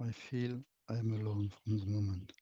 I feel I'm alone from the moment.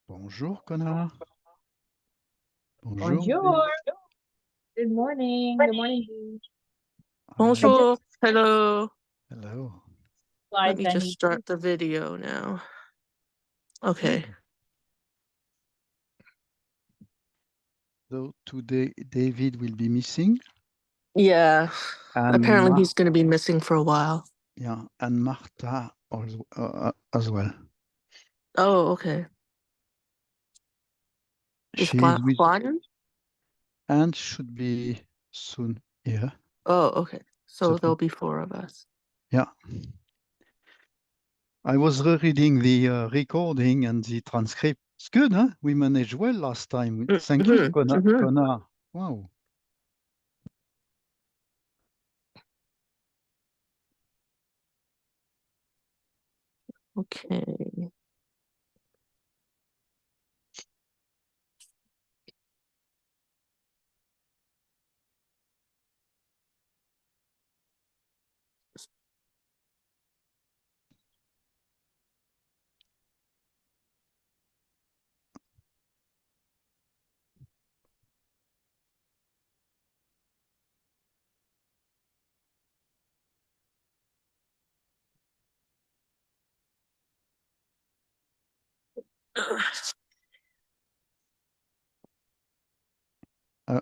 Bonjour, Kona. Bonjour. Bonjour. Good morning. Good morning. I just Bonjour. Hello. Hello. Let slides me I just need. start the video now. Okay. So today David will be missing. Yeah. And Apparently he's going to be missing for a while. Yeah, and Marta as well. Oh, okay. Is She's with Juan? and should be soon here. Oh, okay. So That there'll would, be 4 of us. yeah. I was rereading the recording and the transcript. It's good, huh? We managed well last time. Thank you, Kona. Kona. Wow. Okay.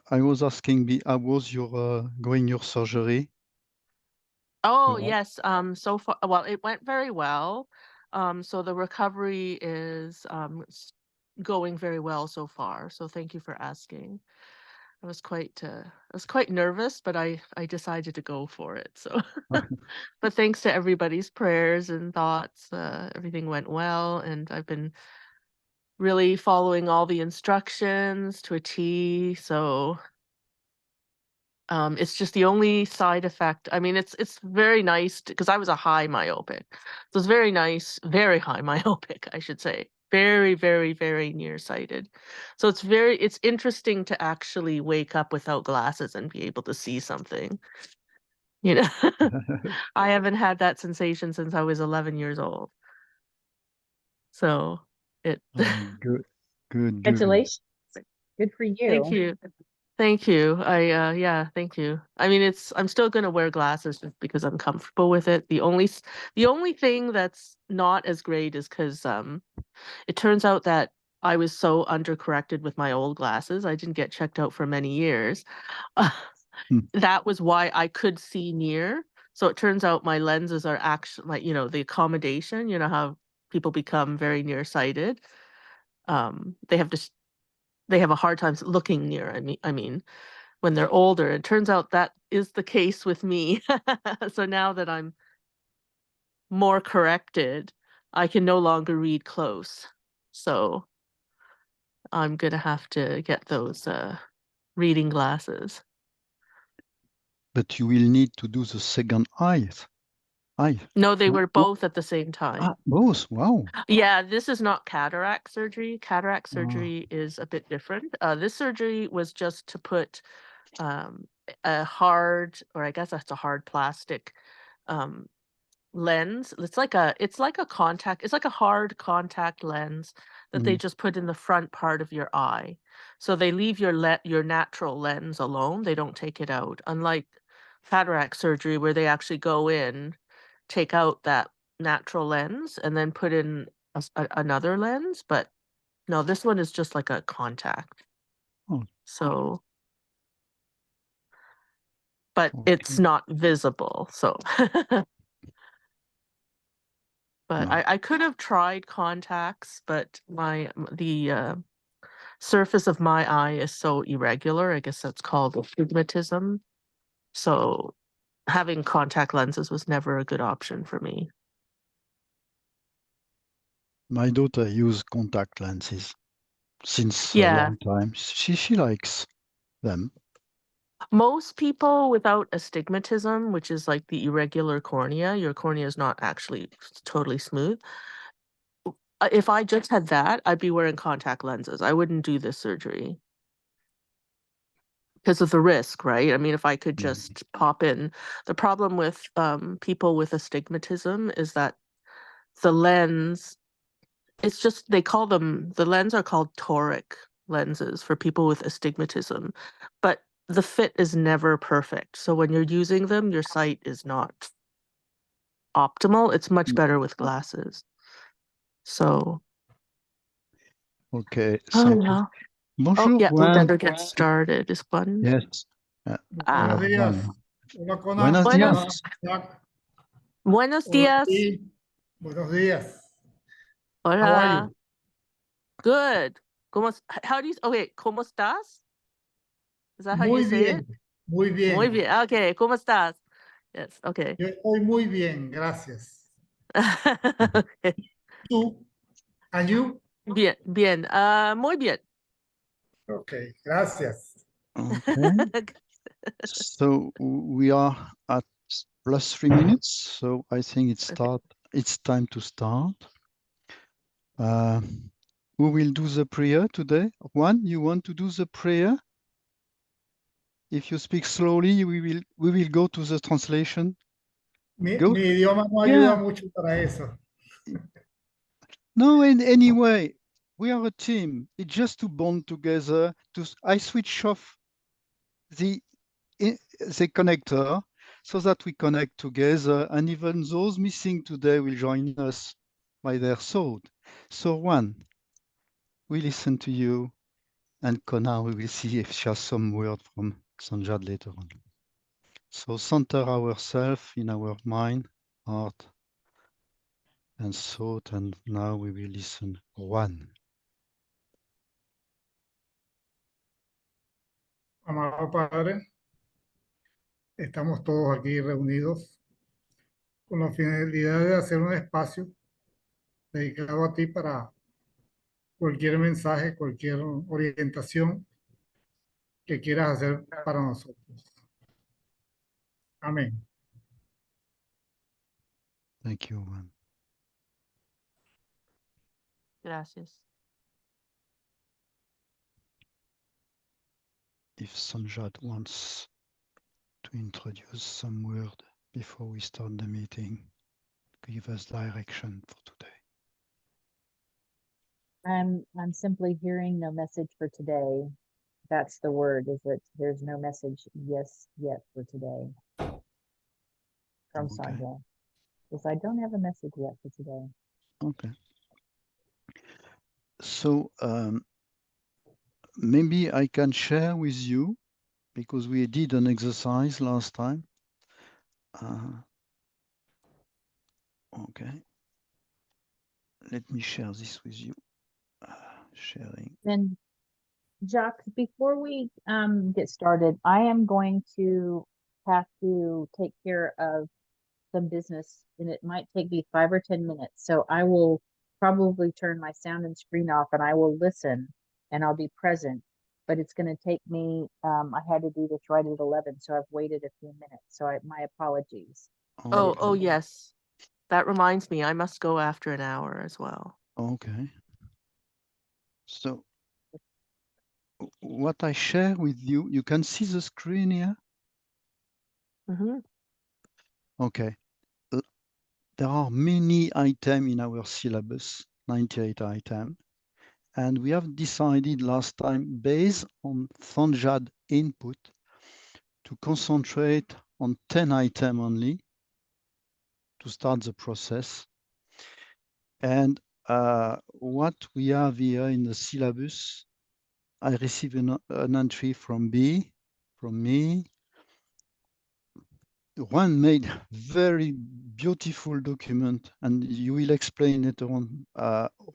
I was asking, how was your going your surgery? Oh, Your- yes. So far, well, it went very well. So the recovery is going very well so far. So thank you for asking. I was quite nervous, but I decided to go for it. So, but thanks to everybody's prayers and thoughts, everything went well, and I've been really following all the instructions to a T. So, it's just the only side effect. I mean, it's very nice because I was a high myopic, so it's very nice, very high myopic, I should say, very, very, very nearsighted. So it's interesting to actually wake up without glasses and be able to see something. You know, I haven't had that sensation since I was 11 years old. So it. Good. Congratulations. Good for you. Thank you. Thank you. Yeah, thank you. I mean, I'm still gonna wear glasses just because I'm comfortable with it. The only thing that's not as great is because it turns out that I was so undercorrected with my old glasses. I didn't get checked out for many years. That was why I could see near. So it turns out my lenses are actually, like, the accommodation, how people become very nearsighted. They have a hard time looking near. I mean, when they're older. It turns out that is the case with me. So now that I'm more corrected, I can no longer read close. So I'm gonna have to get those reading glasses. But you will need to do the second eye. No, they were both at the same time. Both. Wow. Yeah, this is not cataract surgery. Cataract surgery is a bit different. This surgery was just to put a hard, or I guess that's a hard plastic lens. It's like a contact. It's like a hard contact lens that they just put in the front part of your eye. So they leave your natural lens alone. They don't take it out. Unlike cataract surgery where they actually go in, take out that natural lens and then put in another lens, but No, this one is just like a contact. Oh. So, but Okay. it's not visible. So, but No. I could have tried contacts, but the surface of my eye is so irregular. I guess that's called astigmatism. So having contact lenses was never a good option for me. My daughter uses contact lenses since a Yeah. long time. She likes them. Most people without astigmatism, which is like the irregular cornea, your cornea is not actually totally smooth. If I just had that, I'd be wearing contact lenses. I wouldn't do this surgery because of the risk, right? I mean, if I could just pop in, the problem with people with astigmatism is that the lens, it's just, they call them, the lens are called toric lenses for people with astigmatism, but the fit is never perfect. So when you're using them, your sight is not optimal. It's much better with glasses. So. Okay. Oh, yeah. Bonjour, oh, yeah, we Juan. better get started. Is Juan? Yes. Buenos días. Juan. Hola, Kona. Buenos Buenos- días. Jacques. Buenos Hola, días. Lee. Buenos días. Hola. How are you? Good. How do you, okay, ¿cómo estás? Is that how Muy you say bien. it? Muy bien. Muy bien. Okay, ¿cómo estás? Yes, okay. Yo estoy muy bien, gracias. Okay. ¿Tú? And you? Bien, bien. Muy bien. Okay, gracias. Okay. So we are at +3 minutes. So I think it's time to start. Who will do the prayer today? Juan, you want to do the prayer? If you speak slowly, we will go to the translation. Mi Go. idioma no ayuda mucho para eso. No, in any way, we are a team. It's just to bond together. I switch off the connector so that we connect together, and even those missing today will join us by their thought. So Juan, we listen to you, and Kona, we will see if she has some word from Sanjad later on. So center ourselves in our mind, heart, and thought, and now we will listen. Juan. Amado Padre, estamos todos aquí reunidos con la finalidad de hacer un espacio dedicado a ti para cualquier mensaje, cualquier orientación que quieras hacer para nosotros. Amén. Thank you, Juan. Gracias. If Sanjad wants to introduce some word before we start the meeting, give us direction for today. I'm simply hearing no message for today. That's the word, is that there's no message yet for today from Okay. Sandra. Because I don't have a message yet for today. Okay. So maybe I can share with you, because we did an exercise last time. Okay. Let me share this with you. Sharing. And Jacques, before we get started, I am going to have to take care of some business, and it might take me 5 or 10 minutes. So I will probably turn my sound and screen off, and I will listen, and I'll be present. But it's going to take me. I had to do this right at 11, so I've waited a few minutes. So my apologies. Oh, yes. That reminds me, I must go after an hour as well. Okay. So what I share with you, you can see the screen here? Mm-hmm. Okay. There are many items in our syllabus, 98 items. And we have decided last time, based on Sanjad input, to concentrate on 10 items only to start the process. And what we have here in the syllabus, I received an entry from B, from me. Juan made very beautiful document, and you will explain later on,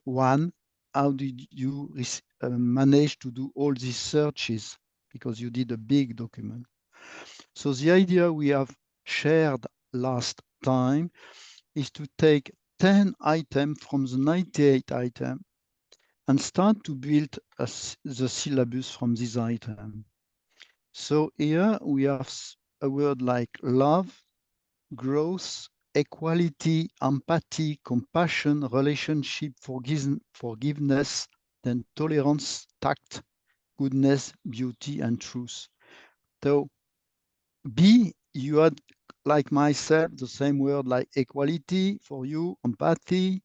Juan, how did you manage to do all these searches? Because you did a big document. So the idea we have shared last time is to take 10 items from the 98 items and start to build the syllabus from this item. So here we have a word like love, growth, equality, empathy, compassion, relationship, forgiveness, then tolerance, tact, goodness, beauty, and truth. So B, you had, like myself, the same word like equality for you, empathy,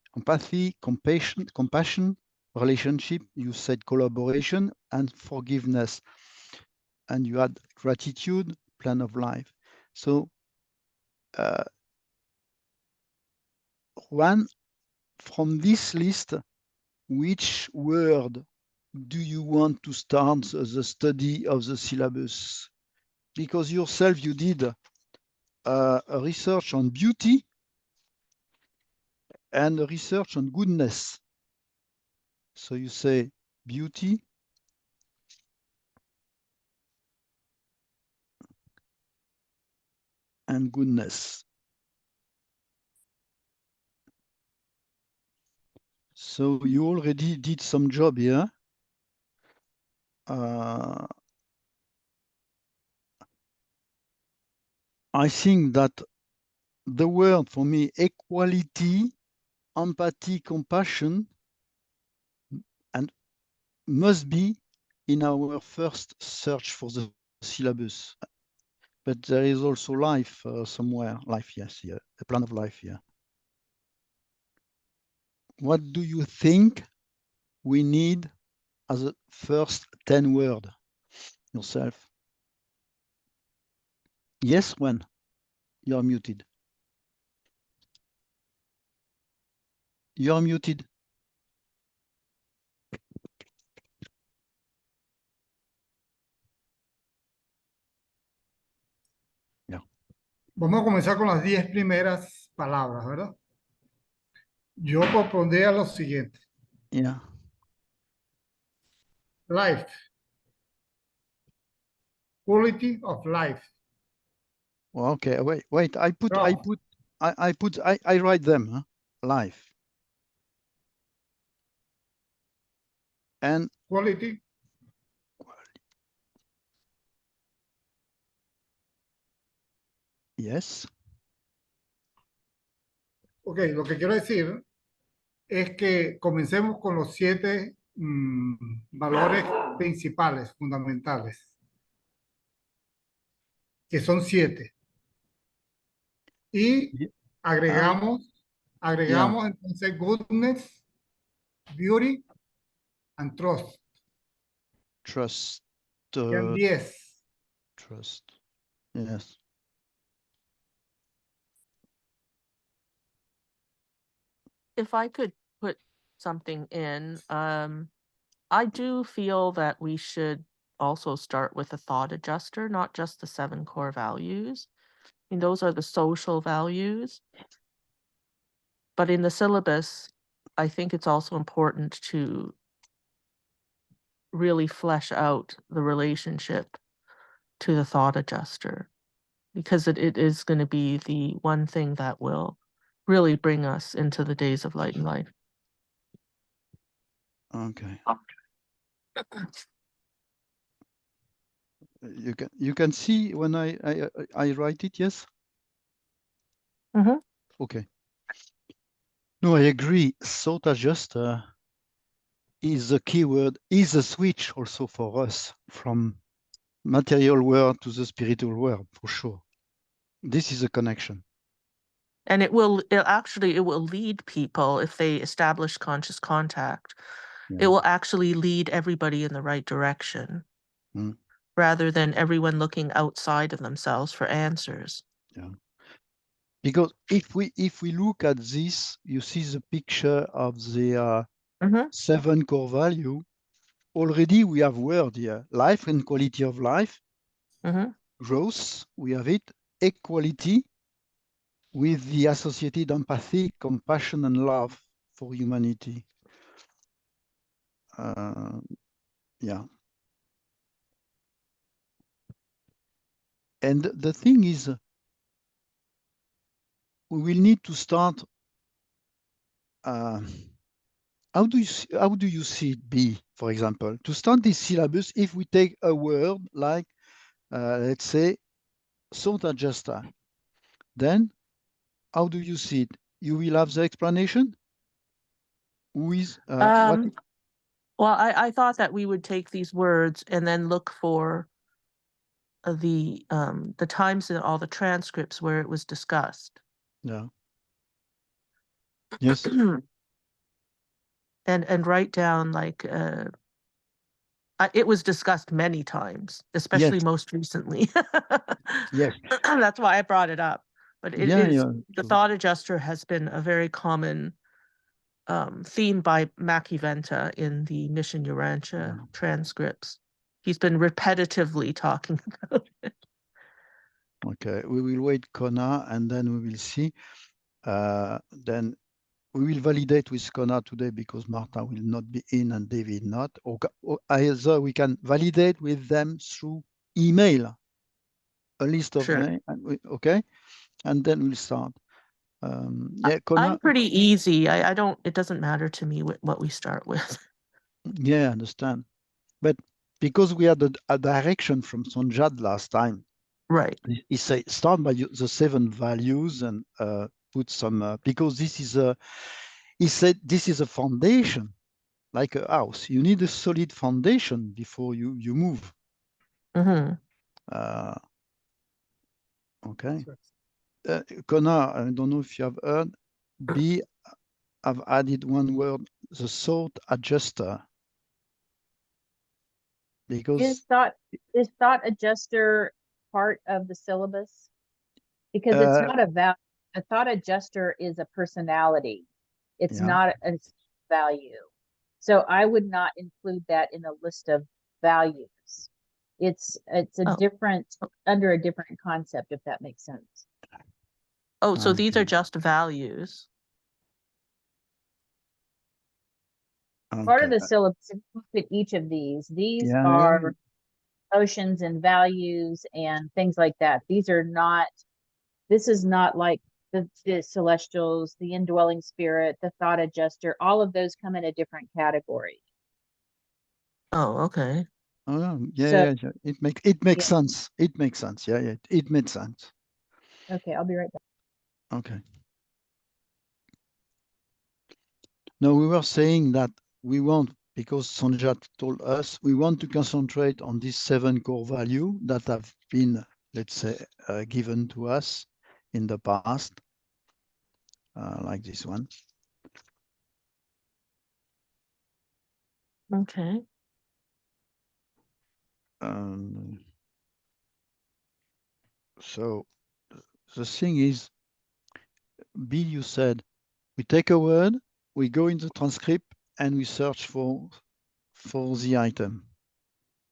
compassion, relationship, you said collaboration, and forgiveness. And you had gratitude, plan of life. So Juan, from this list, which word do you want to start the study of the syllabus? Because yourself, you did a research on beauty and a research on goodness. So you say beauty and goodness. So you already did some job here. I think that the word for me, equality, empathy, compassion, and must be in our first search for the syllabus. But there is also life somewhere. Life, yes, yeah, a plan of life here. What do you think we need as a first 10 word yourself? Yes, when? You're muted. You're muted. Yeah. Vamos a comenzar con las 10 primeras palabras, ¿verdad? Yo propondría lo siguiente. Yeah. Life. Quality of life. Well, okay, wait. I Trust. write them. Huh? Life. And Quality. Yes. Ok, lo que quiero decir es que comencemos con los 7 valores principales, fundamentales, que son 7. Y Yeah. agregamos Yeah. entonces goodness, beauty, and trust. Trust. Sean 10. Trust. Yes. If I could put something in, I do feel that we should also start with a thought adjuster, not just the 7 core values. I mean, those are the social values. But in the syllabus, I think it's also important to really flesh out the relationship to the thought adjuster, because it is going to be the one thing that will really bring us into the days of light and life. Okay. You can see when I write it, yes? Mm-hmm. Okay. No, I agree. Thought adjuster is the keyword, is a switch also for us from material world to the spiritual world, for sure. This is a connection. And it will lead people, if they establish conscious contact, it will actually lead everybody in the right direction, rather than everyone looking outside of themselves for answers. Yeah. because if we look at this, you see the picture of the Mhm. 7 core value. Already we have word here: life and quality of life, Mhm. growth. We have it, equality, with the associated empathy, compassion, and love for humanity. Yeah. And the thing is, we will need to start. How do you see it be, for example, to start this syllabus? If we take a word like, let's say, thought adjuster, then how do you see it? You will have the explanation. Who is what? Well, I thought that we would take these words and then look for the times in all the transcripts where it was discussed. Yeah. Yes. and write down like it was discussed many times, especially Yes. most recently. Yes. That's why I brought it up. But it Yeah. is Yeah. the thought adjuster has been a very common theme by Mackie Venta in the Mission Urantia transcripts. He's been repetitively talking about it. Okay. We will wait Kona, and then we will see. Then we will validate with Kona today because Marta will not be in and David not. Or either we can validate with them through email, a list of Sure. names. Okay, and then we'll start. Yeah, Kona. I'm pretty easy. I don't. It doesn't matter to me what we start with. Yeah, I understand. But because we had a direction from Sonjad last time, Right. he said start by the 7 values and put some because this is a. He said this is a foundation, like a house. You need a solid foundation before you move. Mm-hmm. Okay. Kona, I don't know if you have heard. B, I've added one word, the thought adjuster. Because Is thought adjuster part of the syllabus? Because it's not a thought adjuster is a personality. It's yeah. not a value. So I would not include that in a list of values. It's a different under a different concept, if that makes sense. Oh, so these are just values. Part of the syllabus, if you look at each of these are emotions and values and things like that. This is not like the celestials, the indwelling spirit, the thought adjuster. All of those come in a different category. Oh, okay. Oh, yeah. It makes sense. It makes sense. Yeah. It makes sense. Okay, I'll be right back. Okay. No, we were saying that we want, because Sanjat told us, we want to concentrate on these 7 core values that have been, let's say, given to us in the past, like this one. Okay. So the thing is, Bill, you said, we take a word, we go in the transcript, and we search for the item,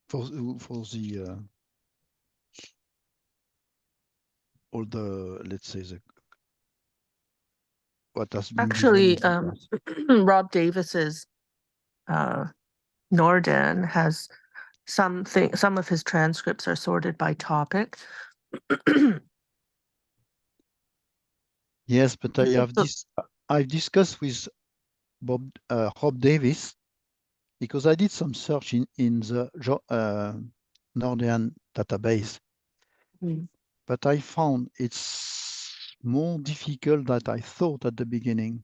for the all the, let's say, the what has been Actually, given. Rob Davis's Nordan has some of his transcripts are sorted by topic. Yes, but I've discussed with Rob Davis, because I did some search in the Nordian database, but I found it's more difficult than I thought at the beginning.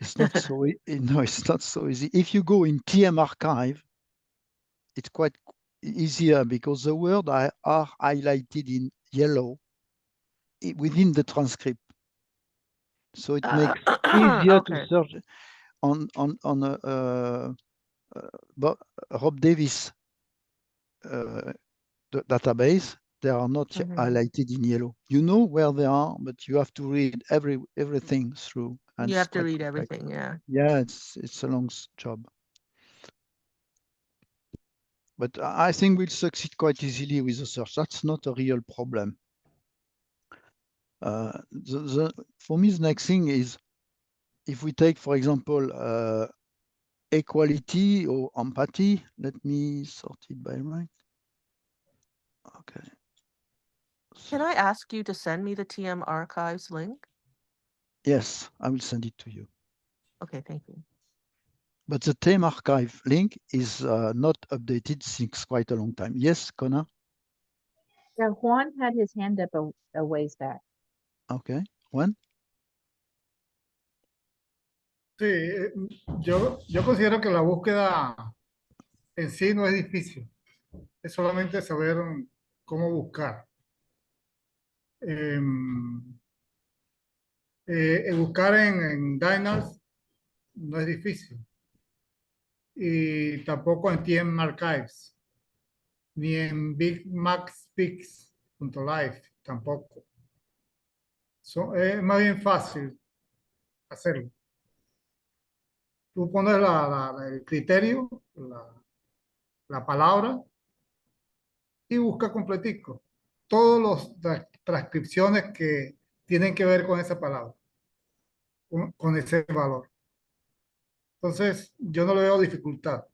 It's not so no, it's not so easy. If you go in TM archive, it's quite easier because the words are highlighted in yellow within the transcript, so it makes easier to search on Rob Davis database. they are not Mhm. highlighted in yellow. You know where they are, but you have to read everything through. And You it's have to quite read complex. everything, yeah. Yeah, it's a long job. But I think we'll succeed quite easily with the search. That's not a real problem. For me, the next thing is, if we take, for example, equality or empathy, let me sort it by rank. Okay. Can I ask you to send me the TM archives link? Yes, I will send it to you. Okay, thank you. But the TM archive link is not updated since quite a long time. Yes, Kona? Yeah, Juan had his hand up a ways back. Okay. Juan? Sí, yo considero que la búsqueda en sí no es difícil, es solamente saber cómo buscar. Em, buscar en Dynars no es difícil y tampoco en TM Archives ni en BigMaxPix.live tampoco. Es más bien fácil hacerlo. Tú pones el criterio, la palabra y busca completico. Todas las transcripciones que tienen que ver con esa palabra, con ese valor. Entonces, yo no le veo dificultad.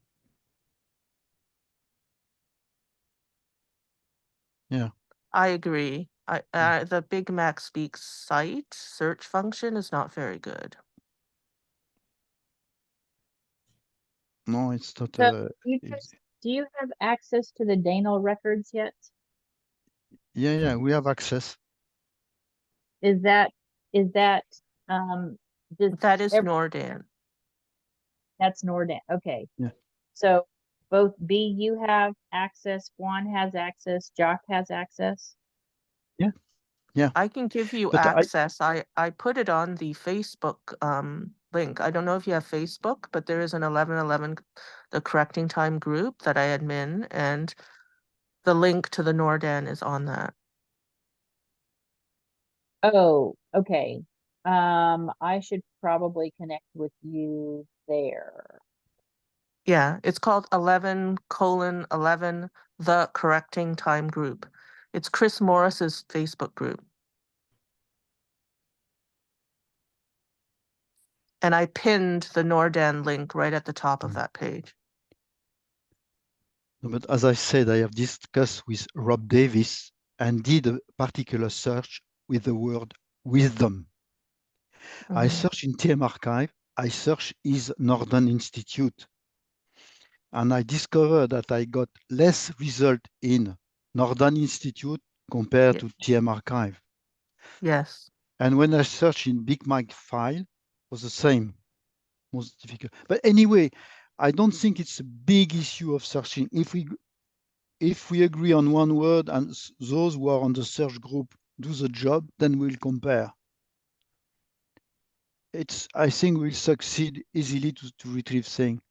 Yeah. I agree. The Big Mac Speaks site search function is not very good. No, it's not. So do you have access to the Dano records yet? Yeah, we have access. Is that does That is every, Nordan. that's Nordan? Okay. Yeah. So both B, you have access, Juan has access, Jacques has access. I can give you But access. I put it on the Facebook link. I don't know if you have Facebook, but there is an 1111, the correcting time group that I admin, and the link to the Nordan is on that. Oh, okay. I should probably connect with you there. Yeah, it's called 11:11, the correcting time group. It's Chris Morris's Facebook group. And I pinned the Nordan link right at the top of that page. But as I said, I have discussed with Rob Davis and did a particular search with the word wisdom. I Mhm. search in TM archive, I search is Northern Institute. And I discovered that I got less result in Northern Institute compared Yeah. to TM archive. Yes. And when I search in Big Mac file, it was the same, most difficult. But anyway, I don't think it's a big issue of searching. If we agree on one word and those who are on the search group do the job, then we'll compare. I think we'll succeed easily to retrieve things.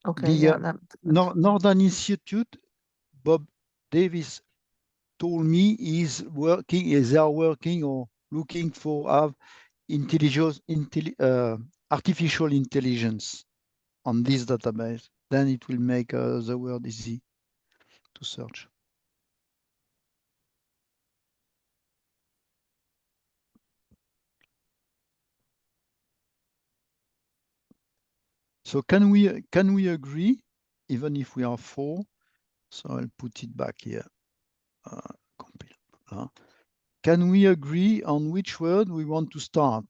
Okay. The Yeah. Northern Institute, Bob Davis told me they are working or looking for artificial intelligence on this database. Then it will make the word easy to search. So can we agree, even if we are 4? So I'll put it back here. Compile. Can we agree on which word we want to start?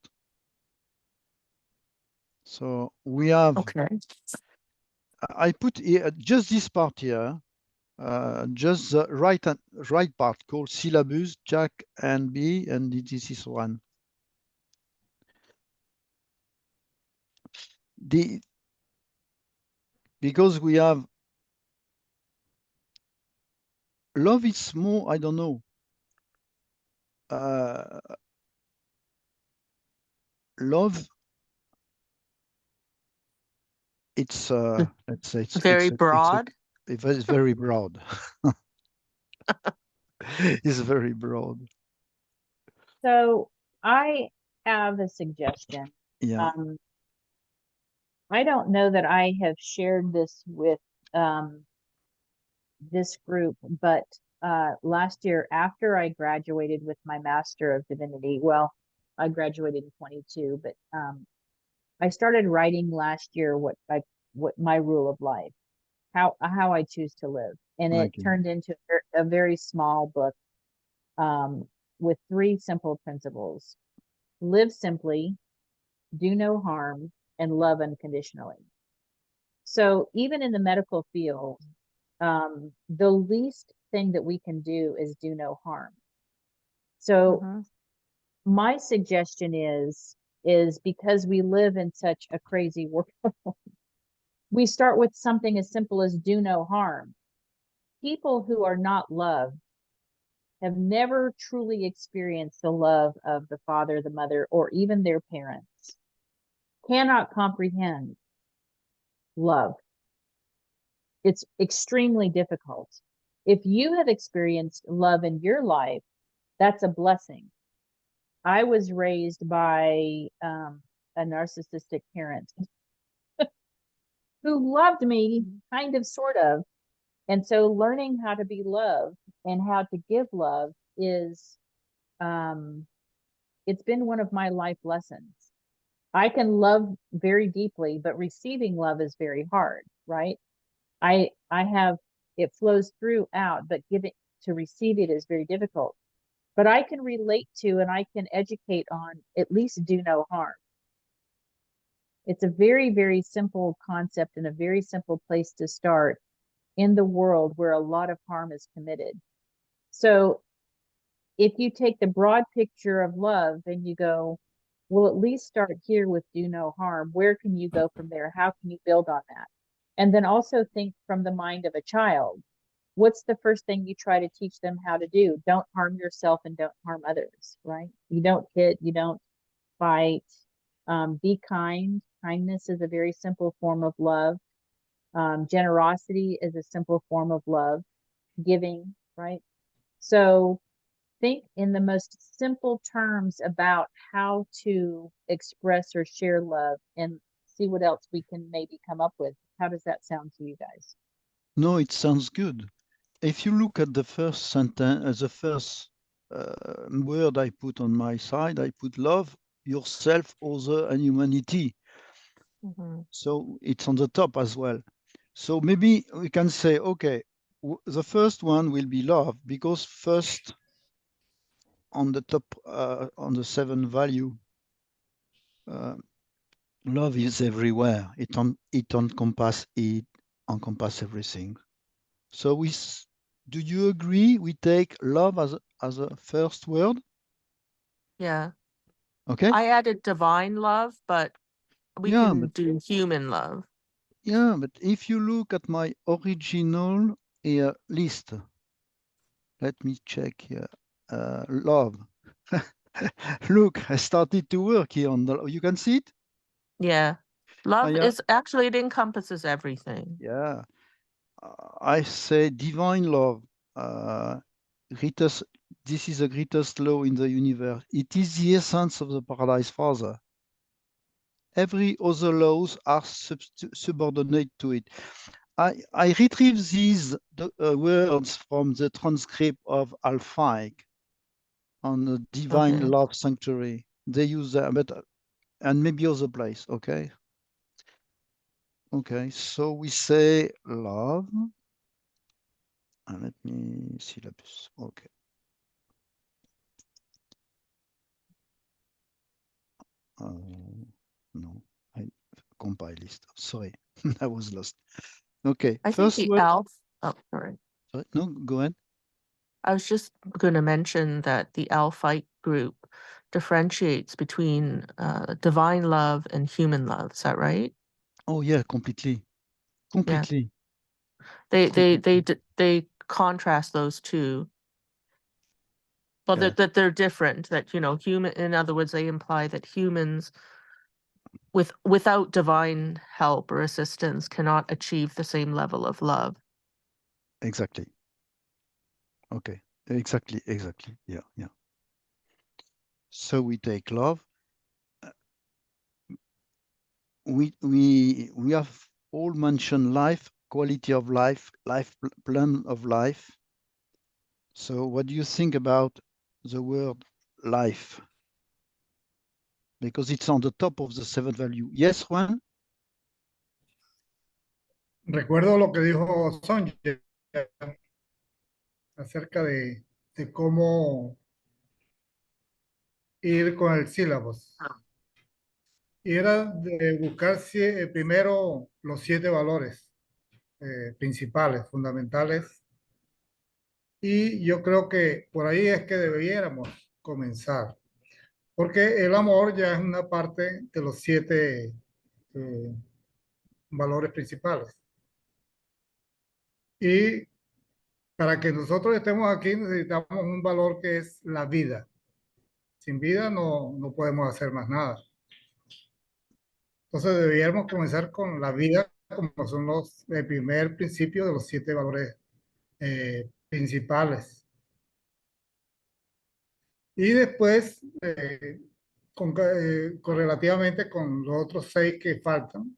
So we have. Okay. I put here just this part here. Just the right part called syllabus, Jacques and B, and this is one. Because we have love is more, I don't know. Love, it's let's say it's Very broad. It's very broad. It's very broad. So I have a suggestion. Yeah. I don't know that I have shared this with this group, but last year after I graduated with my Master of Divinity, well, I graduated in 22, but I started writing last year what my rule of life, how I choose to live, and it Okay. turned into a very small book with 3 simple principles: live simply, do no harm, and love unconditionally. So even in the medical field, the least thing that we can do is do no harm. So Mhm. my suggestion is because we live in such a crazy world, we start with something as simple as do no harm. People who are not loved have never truly experienced the love of the father, the mother, or even their parents, cannot comprehend love. It's extremely difficult. If you have experienced love in your life, that's a blessing. I was raised by a narcissistic parent who loved me, kind of, sort of. And so learning how to be loved and how to give love is, it's been one of my life lessons. I can love very deeply, but receiving love is very hard, right? I have, it flows through out, but giving to receive it is very difficult. But I can relate to and I can educate on at least do no harm. It's a very, very simple concept and a very simple place to start in the world where a lot of harm is committed. So if you take the broad picture of love and you go, we'll at least start here with do no harm. Where can you go from there? How can you build on that? And then also think from the mind of a child. What's the first thing you try to teach them how to do? Don't harm yourself and don't harm others, right? You don't hit, you don't fight. Be kind. Kindness is a very simple form of love. Generosity is a simple form of love. Giving, right? So think in the most simple terms about how to express or share love and see what else we can maybe come up with. How does that sound to you guys? No, it sounds good. If you look at the first sentence, the first word I put on my side, I put love, yourself, other, and humanity. Mhm. So it's on the top as well. So maybe we can say, okay, the first one will be love, because first on the top, on the 7 value, love is everywhere. It encompass everything. So do you agree we take love as a first word? Yeah. Okay. I added divine love, but we Yeah, can but do human love. if you look at my original list, let me check here. Love. Look, I started to work here on the. You can see it. Yeah. Love Yeah, is actually, it encompasses everything. yeah. I say divine love. Greatest. This is the greatest law in the universe. It is the essence of the Paradise Father. Every other laws are subordinate to it. I retrieve these words from the transcript of Alphaic on the Divine Okay. Love Sanctuary. They use that, but and maybe other place. Okay. Okay. So we say love. And let me syllabus. Okay. No, I compile list. Sorry, I was lost. Okay. I think First the word. oh, sorry. Sorry. No, go ahead. I was just going to mention that the Alphite group differentiates between divine love and human love. Is that right? Oh yeah, completely. Yeah. Completely. They contrast those two. Well, Yeah. that they're different. That, you know, human. In other words, they imply that humans without divine help or assistance cannot achieve the same level of love. Exactly. Okay. Exactly. Yeah. So we take love. We have all mentioned life, quality of life, plan of life. So what do you think about the word life? Because it's on the top of the 7 value. Yes, Juan? Recuerdo lo que dijo Sonja acerca de cómo ir con el syllabus. Y era de buscar primero los 7 valores principales, fundamentales. Y yo creo que por ahí es que debiéramos comenzar, porque el amor ya es una parte de los 7 valores principales. Y para que nosotros estemos aquí necesitamos un valor que es la vida. Sin vida no podemos hacer más nada. Entonces deberíamos comenzar con la vida, como son el primer principio de los 7 valores principales. Y después, correlativamente con los otros 6 que faltan,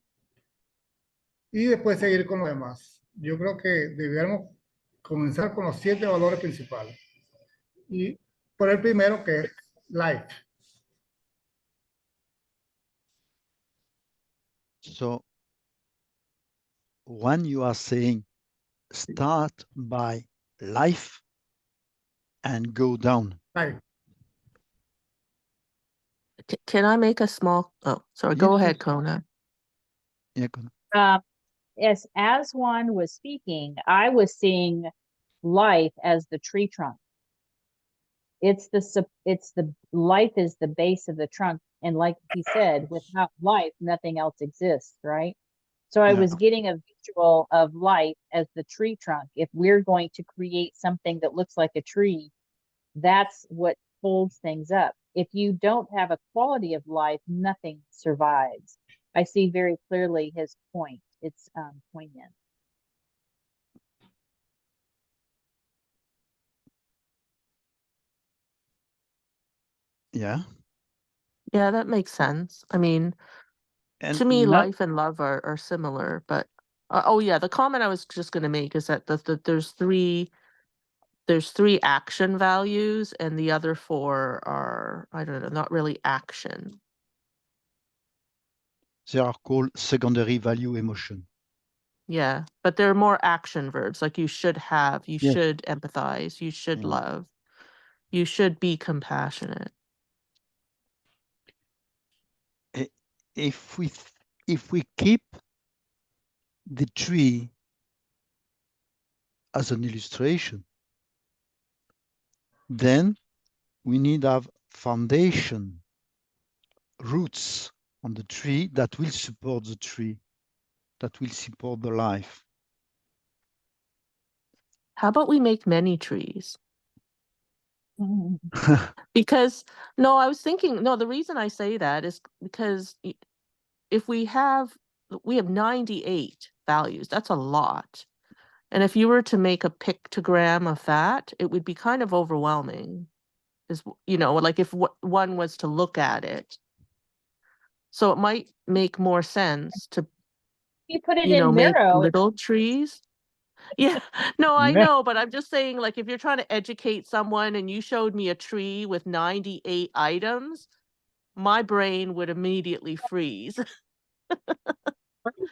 y después seguir con los demás. Yo creo que deberíamos comenzar con los 7 valores principales. Y por el primero, que es life. So when you are saying start by life and go down. Life. Can I make a small, oh, sorry, Yeah, go yeah. ahead, Kona. Yeah, Kona. Yes, as Juan was speaking, I was seeing life as the tree trunk. It's the life is the base of the trunk, and like he said, without life, nothing else exists, right? So I Yeah. was getting a visual of life as the tree trunk. If we're going to create something that looks like a tree, that's what holds things up. If you don't have a quality of life, nothing survives. I see very clearly his point. It's poignant. Yeah. Yeah, that makes sense. I mean, And to me, not, life and love are similar, but oh yeah, the comment I was just going to make is that there's three action values, and the other 4 are, I don't know, not really action. they are called secondary value emotion. Yeah, but they're more action verbs, like you should have, you Yes. should empathize, you should Yeah. love, you should be compassionate. If we keep the tree as an illustration, then we need to have foundation, roots on the tree that will support the tree, that will support the life. How about we make many trees? Because, no, I was thinking, no, the reason I say that is because if we have 98 values, that's a lot. And if you were to make a pictogram of that, it would be kind of overwhelming. Is, like if one was to look at it. So it might make more sense to, You put it in make Miro. little trees. Yeah, no, I Yeah. know, but I'm just saying, like, if you're trying to educate someone and you showed me a tree with 98 items, my brain would immediately freeze.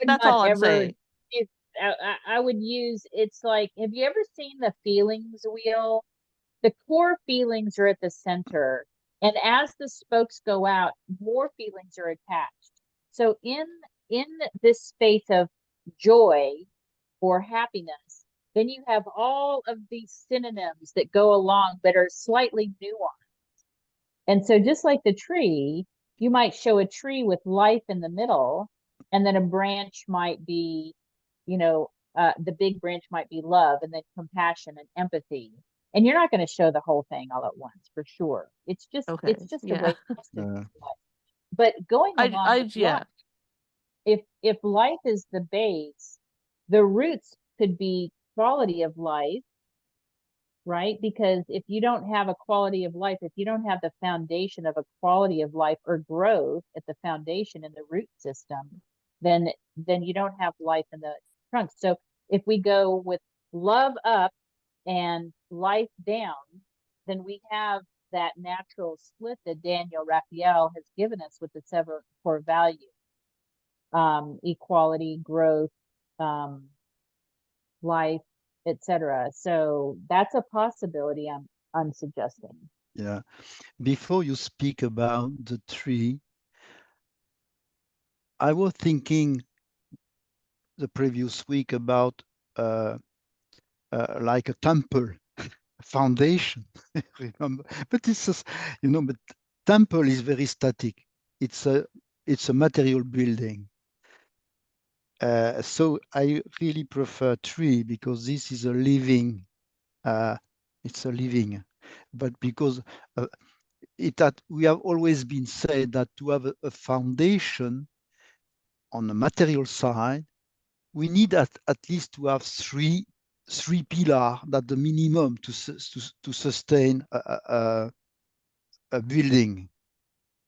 That's all I'm saying. I would use, it's like, have you ever seen the feelings wheel? The core feelings are at the center, and as the spokes go out, more feelings are attached. So in this space of joy or happiness, then you have all of these synonyms that go along that are slightly nuanced. And so just like the tree, you might show a tree with life in the middle, and then a branch might be, the big branch might be love, and then compassion and empathy. And you're not going to show the whole thing all at once, for sure. It's just Okay, a yeah. way to but going along with yeah. life, if life is the base, the roots could be quality of life, right? Because if you don't have a quality of life, if you don't have the foundation of a quality of life or growth at the foundation in the root system, then you don't have life in the trunk. So if we go with love up and life down, then we have that natural split that Daniel Raphael has given us with the 7 core values. Equality, growth, life, etc. So that's a possibility I'm suggesting. Yeah. Before you speak about the tree, I was thinking the previous week about like a temple, a foundation. Remember, but it's just, but temple is very static. It's a material building. So I really prefer tree because this is a living. It's a living, but because we have always been said that to have a foundation on the material side, we need at least to have three pillars, that the minimum to sustain a building.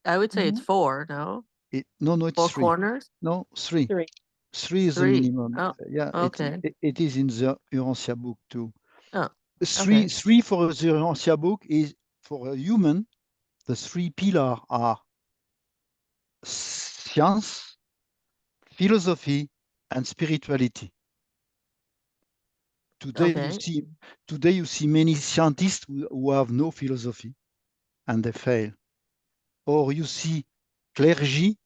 I would say it's 4, no? No, it's 4 three. corners? No, three. 3. 3 is the 3. minimum. Oh, Yeah, okay. it is in the Urantia book too. Oh, Three okay. for the Urantia book is for a human. The 3 pillars are science, philosophy, and spirituality. Today you see many scientists who have no philosophy and they fail. Or you see clergy,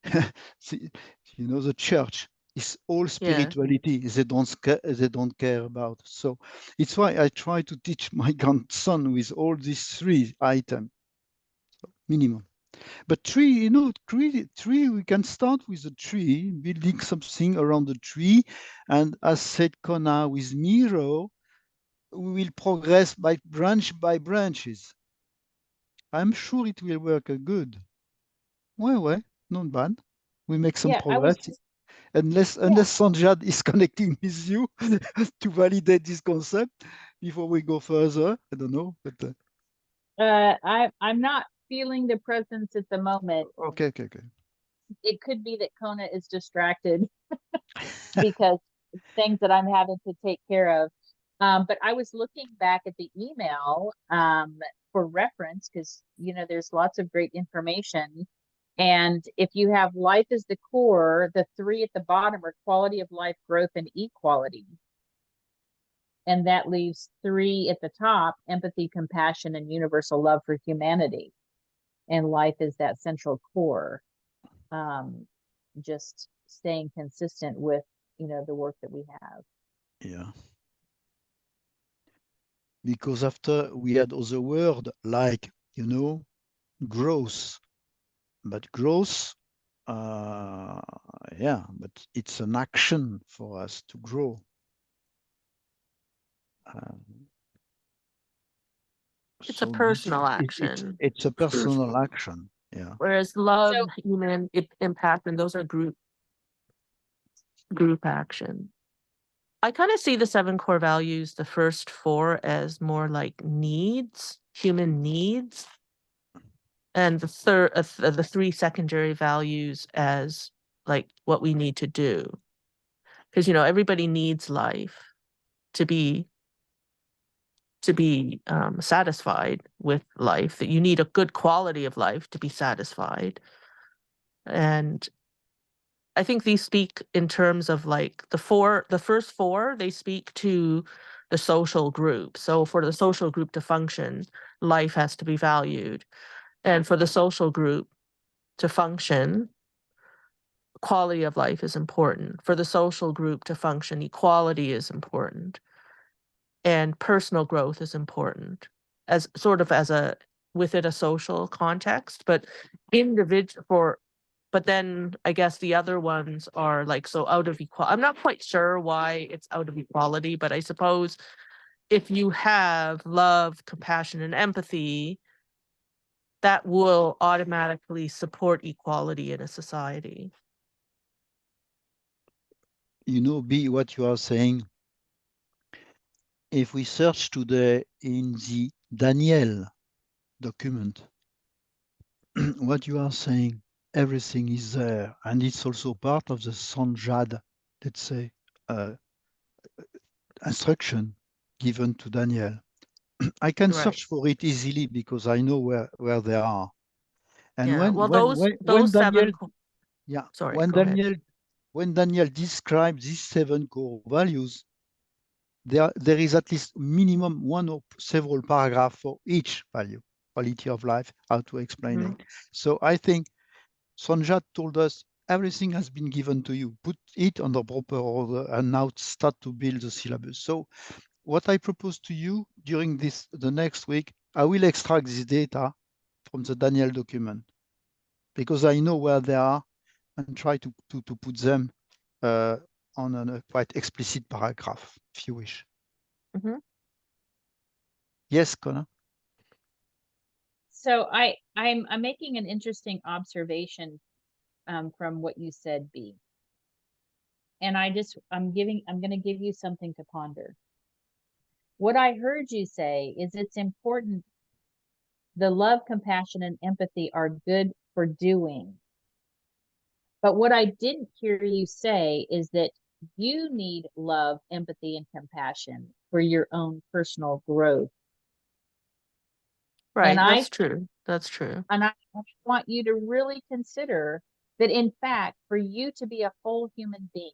the church is all spirituality. Yeah. They don't care about. So it's why I try to teach my grandson with all these 3 items, so minimum. But tree, we can start with a tree, building something around the tree. And as said Kona with Miro, we will progress by branches. I'm sure it will work good. Ouais, not bad. We make some progress. Unless Sanjad is connecting with you to validate this concept before we go further. I don't know, but I'm not feeling the presence at the moment. Okay. It could be that Kona is distracted because things that I'm having to take care of. But I was looking back at the email for reference because there's lots of great information. And if you have life as the core, the 3 at the bottom are quality of life, growth, and equality. And that leaves 3 at the top: empathy, compassion, and universal love for humanity. And life is that central core. Just staying consistent with the work that we have. Yeah. Because after we had other word like growth, but growth, but it's an action for us to grow. It's a personal action. It's a personal action. Yeah. Whereas love, human impact, and those are group action. I kind of see the 7 core values, the first 4, as more like needs, human needs, and the 3 secondary values as like what we need to do. Because everybody needs life to be satisfied with life, that you need a good quality of life to be satisfied. And I think these speak in terms of like the first 4, they speak to the social group. So for the social group to function, life has to be valued. And for the social group to function, quality of life is important. For the social group to function, equality is important. And personal growth is important as sort of within a social context, but but then I guess the other ones are like, so out of equality. I'm not quite sure why it's out of equality, but I suppose if you have love, compassion, and empathy, that will automatically support equality in a society. B, what you are saying, if we search today in the Daniel document, what you are saying, everything is there, and it's also part of the Sanjad, let's say, instruction given to Daniel. I can Right. search for it easily because I know where they are. And Yeah. Well, when those Daniel, seven. yeah, Sorry. Go ahead. when Daniel describes these 7 core values, there is at least minimum one or several paragraphs for each value, quality of life, how to explain Mhm. it. So I think Sanjat told us everything has been given to you. Put it on the proper order and now start to build the syllabus. So what I propose to you during the next week, I will extract this data from the Daniel document because I know where they are and try to put them on a quite explicit paragraph, if you wish. Mhm. Yes, Kona? So I'm making an interesting observation from what you said, B. And I'm going to give you something to ponder. What I heard you say is it's important. The love, compassion, and empathy are good for doing. But what I didn't hear you say is that you need love, empathy, and compassion for your own personal growth. Right. And That's true. That's true. And I want you to really consider that, in fact, for you to be a whole human being,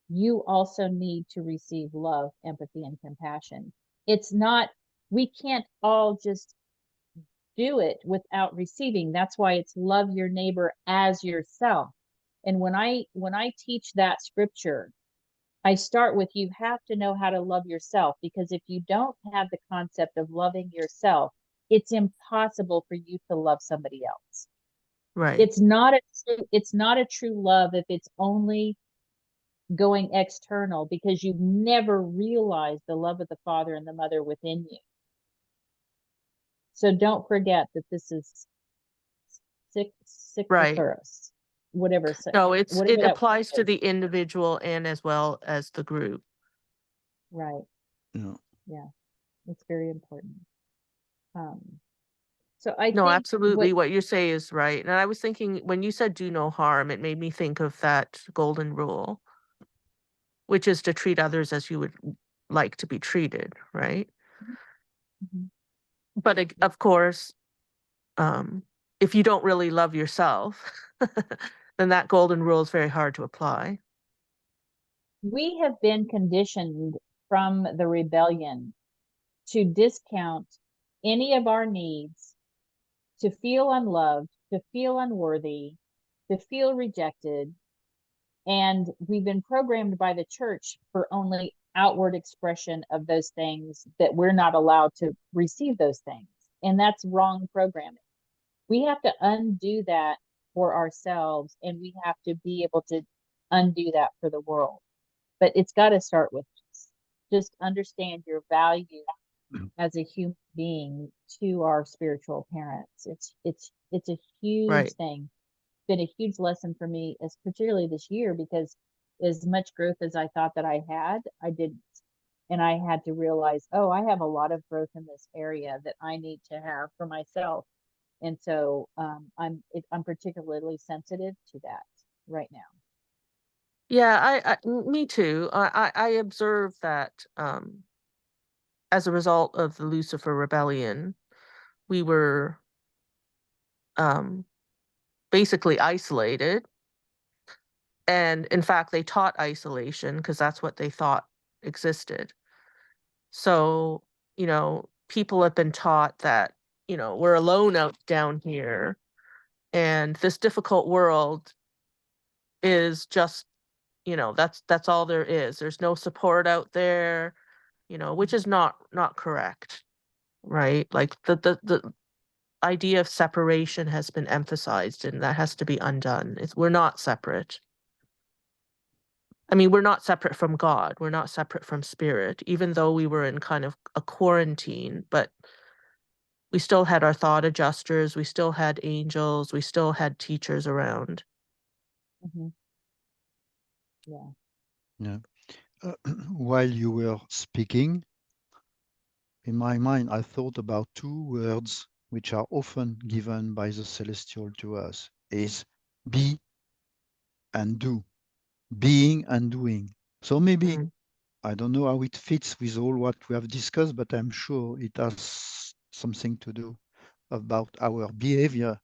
you also need to receive love, empathy, and compassion. It's not, we can't all just do it without receiving. That's why it's love your neighbor as yourself. And when I teach that scripture, I start with, you have to know how to love yourself, because if you don't have the concept of loving yourself, it's impossible for you to love somebody else. Right. It's not a true love if it's only going external, because you've never realized the love of the Father and the Mother within you. So don't forget that this is Right. Sicathurus, whatever. No, it that applies to is. the individual and as well as the group. Right. Yeah. Yeah, it's very important. So I No, think absolutely. What you say is right. And I was thinking, when you said do no harm, it made me think of that golden rule, which is to treat others as you would like to be treated, right? Mhm. But of course, if you don't really love yourself, then that golden rule is very hard to apply. We have been conditioned from the rebellion to discount any of our needs, to feel unloved, to feel unworthy, to feel rejected. And we've been programmed by the church for only outward expression of those things, that we're not allowed to receive those things. And that's wrong programming. We have to undo that for ourselves, and we have to be able to undo that for the world. But it's got to start with just understand your value as a human being to our spiritual parents. It's a huge Right. thing. It's been a huge lesson for me, as particularly this year, because as much growth as I thought that I had, I didn't. And I had to realize, oh, I have a lot of growth in this area that I need to have for myself. And so I'm particularly sensitive to that right now. Yeah, me too. I observe that as a result of the Lucifer rebellion, we were basically isolated. And in fact, they taught isolation because that's what they thought existed. So, people have been taught that, we're alone out down here, and this difficult world is just, that's all there is. There's no support out there, which is not correct, right? Like the idea of separation has been emphasized, and that has to be undone. We're not separate. I mean, we're not separate from God. We're not separate from spirit, even though we were in kind of a quarantine, but we still had our thought adjusters. We still had angels. We still had teachers around. Mm-hmm. Yeah. Yeah. While you were speaking, In my mind, I thought about two words which are often given by the celestial to us, is be and do, being and doing. So maybe, Mm. I don't know how it fits with all what we have discussed, but I'm sure it has something to do about our behavior,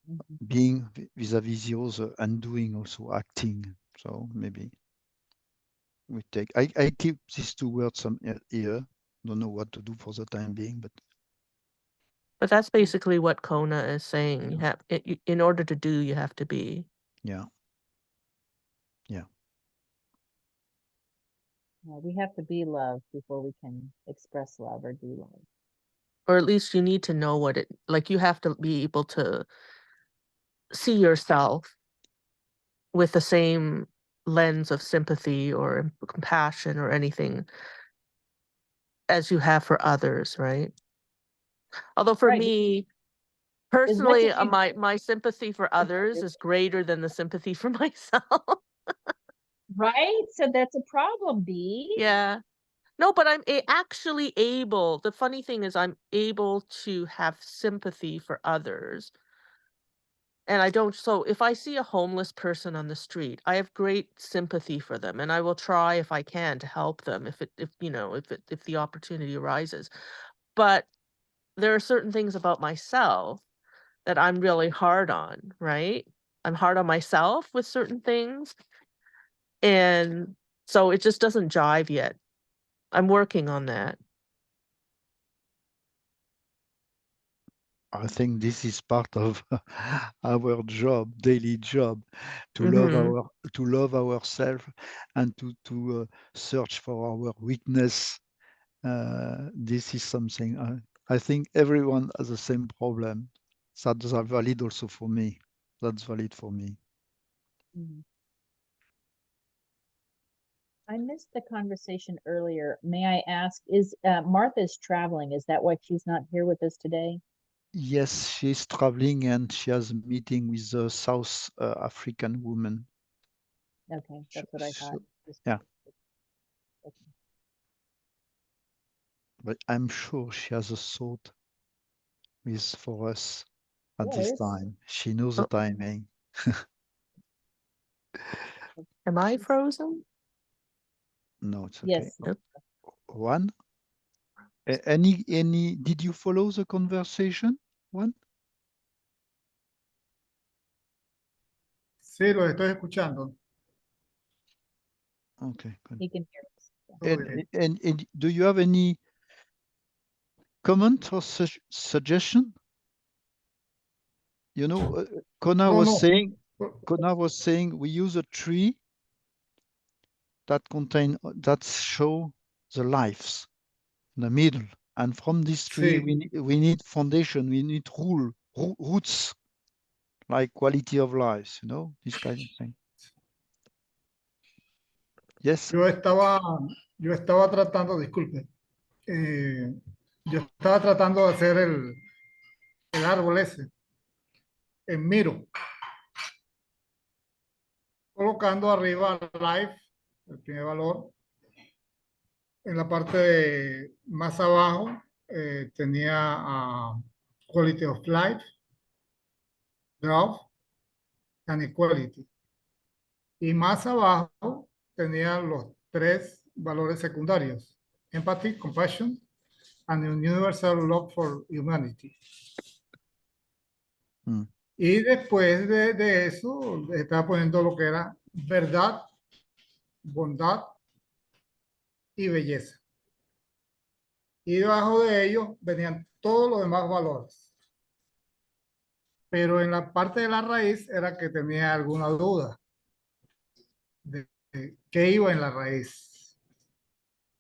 Mhm. being vis-a-vis the other and doing also acting. So maybe we take, I keep these two words some here. Don't know what to do for the time being, but But that's basically what Kona is saying. You yeah, have in order to do, you have to be, yeah. Yeah, we have to be love before we can express love or do love. or at least you need to know what it like. You have to be able to see yourself with the same lens of sympathy or compassion or anything as you have for others, right? Although for Right. me As much personally, as you my sympathy for others is greater than the sympathy for myself. right? So that's a problem, B. Yeah. No, but I'm actually able. The funny thing is, I'm able to have sympathy for others. And I don't, so if I see a homeless person on the street, I have great sympathy for them and I will try if I can to help them if you know, if the opportunity arises. But there are certain things about myself that I'm really hard on, right? I'm hard on myself with certain things. And so it just doesn't jive yet. I'm working on that. I think this is part of our job, daily job, to Mhm. love ourselves and to search for our weakness. This is something I think everyone has the same problem. That's valid also for me. That's valid for me. Mhm. I missed the conversation earlier. May I ask, is Martha's traveling? Is that why she's not here with us today? Yes, she's traveling and she has a meeting with a South African woman. Okay, that's what I thought. Yeah, but I'm sure she has a thought with for us at this Yes. time. She knows the Oh, timing. am I frozen? No, it's okay. Yes. Nope. Juan, did you follow the conversation, Juan? Sí, los estoy escuchando. Okay, good. He can hear us. Todo bien. And do you have any comment or suggestion? You know, Kona No, was no. saying, we use a tree that show the lives in the middle, and from this tree Sí, we need foundation, we need roots, like quality of life, you know, this kind of thing. Yes. yo estaba tratando, disculpe, yo estaba tratando de hacer el árbol ese en Miro, colocando arriba Life, el primer valor, en la parte más abajo tenía Quality of Life, Growth and Equality. Y más abajo tenía los tres valores secundarios, Empathy, Compassion, and Universal Love for Humanity. Mm. Y después de eso, estaba poniendo lo que era verdad, bondad y belleza. Y debajo de ellos venían todos los demás valores. Pero en la parte de la raíz era que tenía alguna duda de qué iba en la raíz.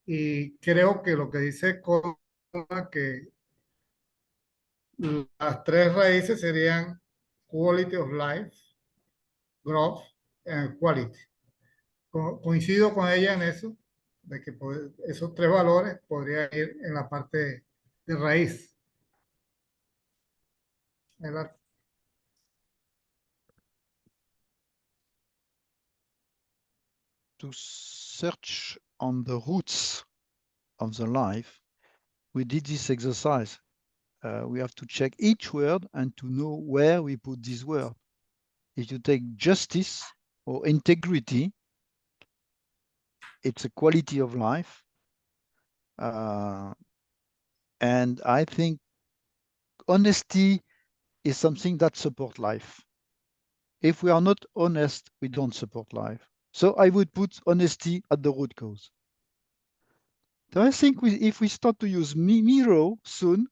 Y creo que lo que dice Kona, que las tres raíces serían quality of life, growth and quality. Coincido con ella en eso, de que esos tres valores podrían ir en la parte de raíz. ¿Verdad? To search on the roots of the life, we did this exercise. We have to check each word and to know where we put this word. If you take justice or integrity, it's a quality of life. And I think honesty is something that supports life. If we are not honest, we don't support life. So I would put honesty at the root cause. So I think if we start to use Miro soon,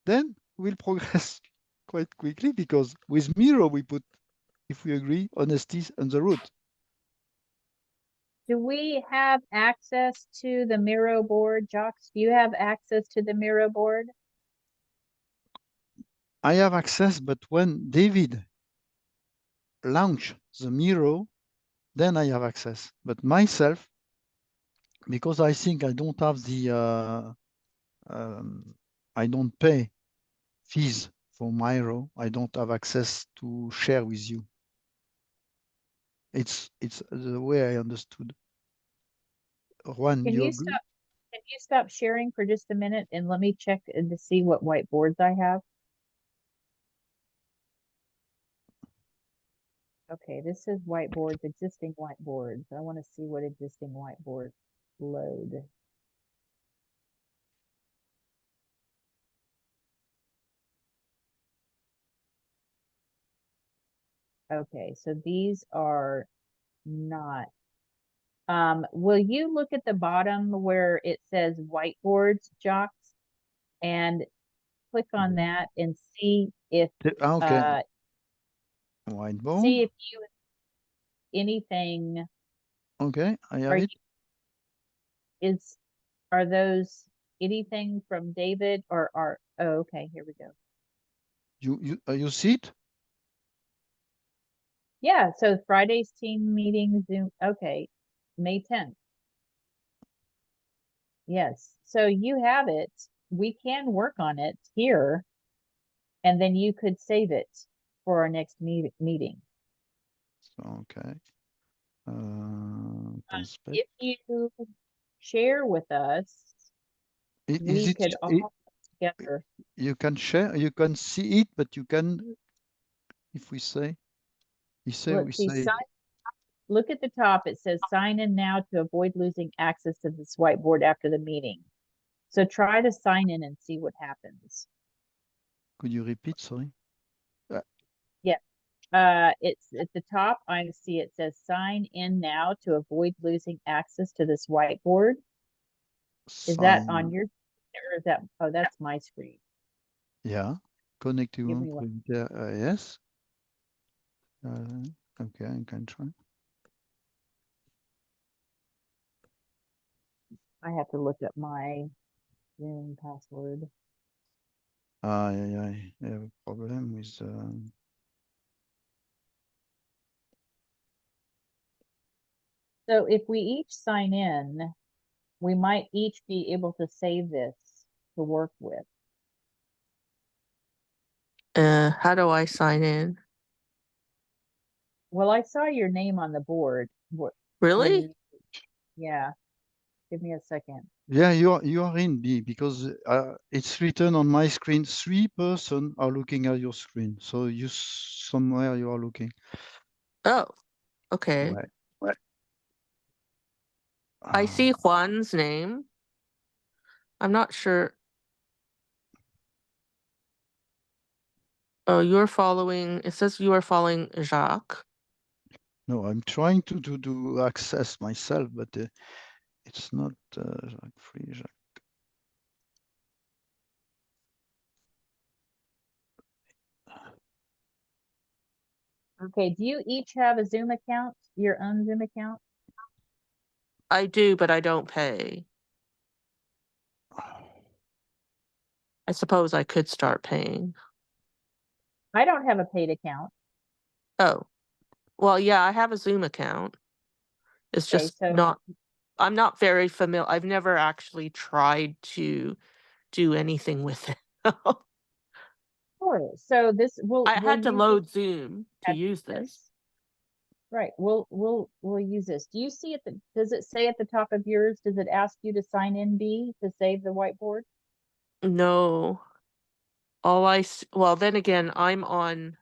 then we'll progress quite quickly, because with Miro we put, if we agree, honesty on the root. Do we have access to the Miro board? Jacques, do you have access to the Miro board? I have access, but when David launch the Miro, then I have access. But myself, because I think I don't have the, I don't pay fees for Miro, I don't have access to share with you. It's the way I understood. Juan, Can you you agree? stop sharing for just a minute and let me check to see what whiteboards I have? Okay, this is whiteboards, existing whiteboards. I want to see what existing whiteboards load. Okay, so these are not. Will you look at the bottom where it says whiteboards, Jacques, and click on that and see if Okay. Whiteboard. see if you anything Okay, I have it. Are those anything from David or are oh okay, here we go. You see it? Yeah, so Friday's team meeting Zoom. Okay, May 10th. Yes, so you have it. We can work on it here, and then you could save it for our next meeting. So, okay. If you share with us, we could all together. You can share, you can see it, but you can, if we say, Let's see, look at the top. It says sign in now to avoid losing access to this whiteboard after the meeting. So try to sign in and see what happens. Could you repeat, sorry? Yeah. It's at the top. I see it says sign in now to avoid losing access to this whiteboard. Is that on your, or is that, oh, that's my screen. Yeah. Connect to Give me one. Yes. Okay, I can try. I have to look up my Zoom password. I have a problem with. So if we each sign in, we might each be able to save this to work with. How do I sign in? Well, I saw your name on the board. Really? Yeah. Give me a second. Yeah, you are in B, because it's written on my screen. 3 persons are looking at your screen, so you somewhere you are looking. Oh, okay. Right. I see Juan's name. I'm not sure. Oh, you're following, it says you are following Jacques. No, I'm trying to access myself, but it's not Jacques free. Jacques. Okay, do you each have a Zoom account, your own Zoom account? I do, but I don't pay. I suppose I could start paying. I don't have a paid account. Oh, well, yeah, I have a Zoom account. It's Okay, just so not, I'm not very familiar. I've never actually tried to do anything with it. sure. So this I we'll had to use load Zoom to this. use this. Right. We'll use this. Do you see does it say at the top of yours, does it ask you to sign in B to save the whiteboard? No. Well, then again, I'm on.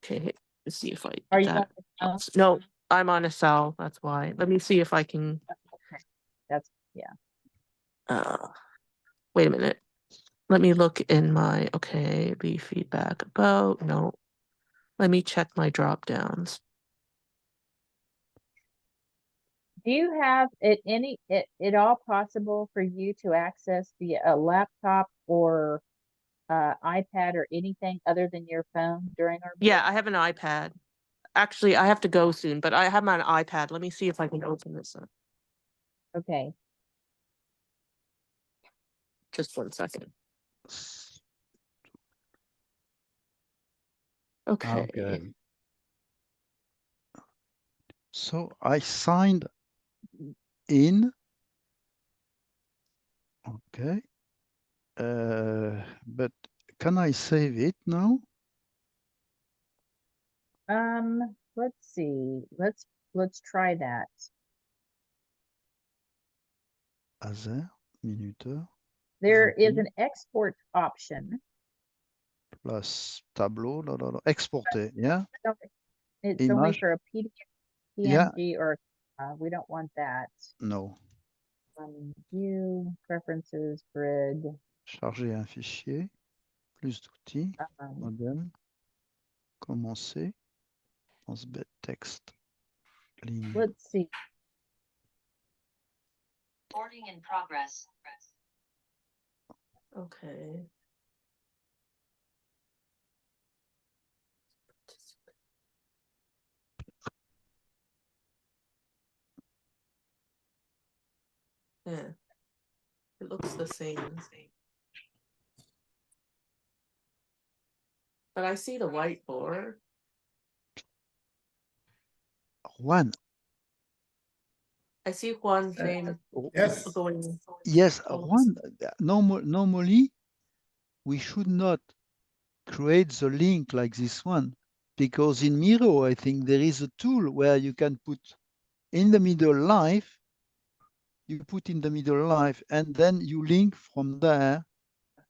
Okay, let's see if I Are did you on that. the phone? No, I'm on a cell. That's why. Let me see if I can. Okay. That's, yeah. Wait a minute. Let me look in my. Okay, the feedback about. No. Let me check my drop downs. Do you have it at all possible for you to access via a laptop or iPad or anything other than your phone during our Yeah, break? I have an iPad. Actually, I have to go soon, but I have my iPad. Let me see if I can open this up. Okay. Just 1 second. Okay. Okay. So I signed in. Okay. But can I save it now? Let's see. Let's try that. Azer, minuteur, There is VP, an export option. plus tableau, exporter, yeah? It's only Image, for a PDF, yeah, PNG, or we don't want that. no. View, preferences, grid. Charger un fichier, plus d'outils, modèle, commencer, transmettre texte, ligne. Let's see. Recording in progress. Okay. Yeah. It looks the same. But I see the whiteboard. Juan, I see Juan's name Yes. going. yes, Oh. Juan, normally we should not create the link like this one, because in Miro, I think there is a tool where you can put in the middle live, you put in the middle live, and then you link from there,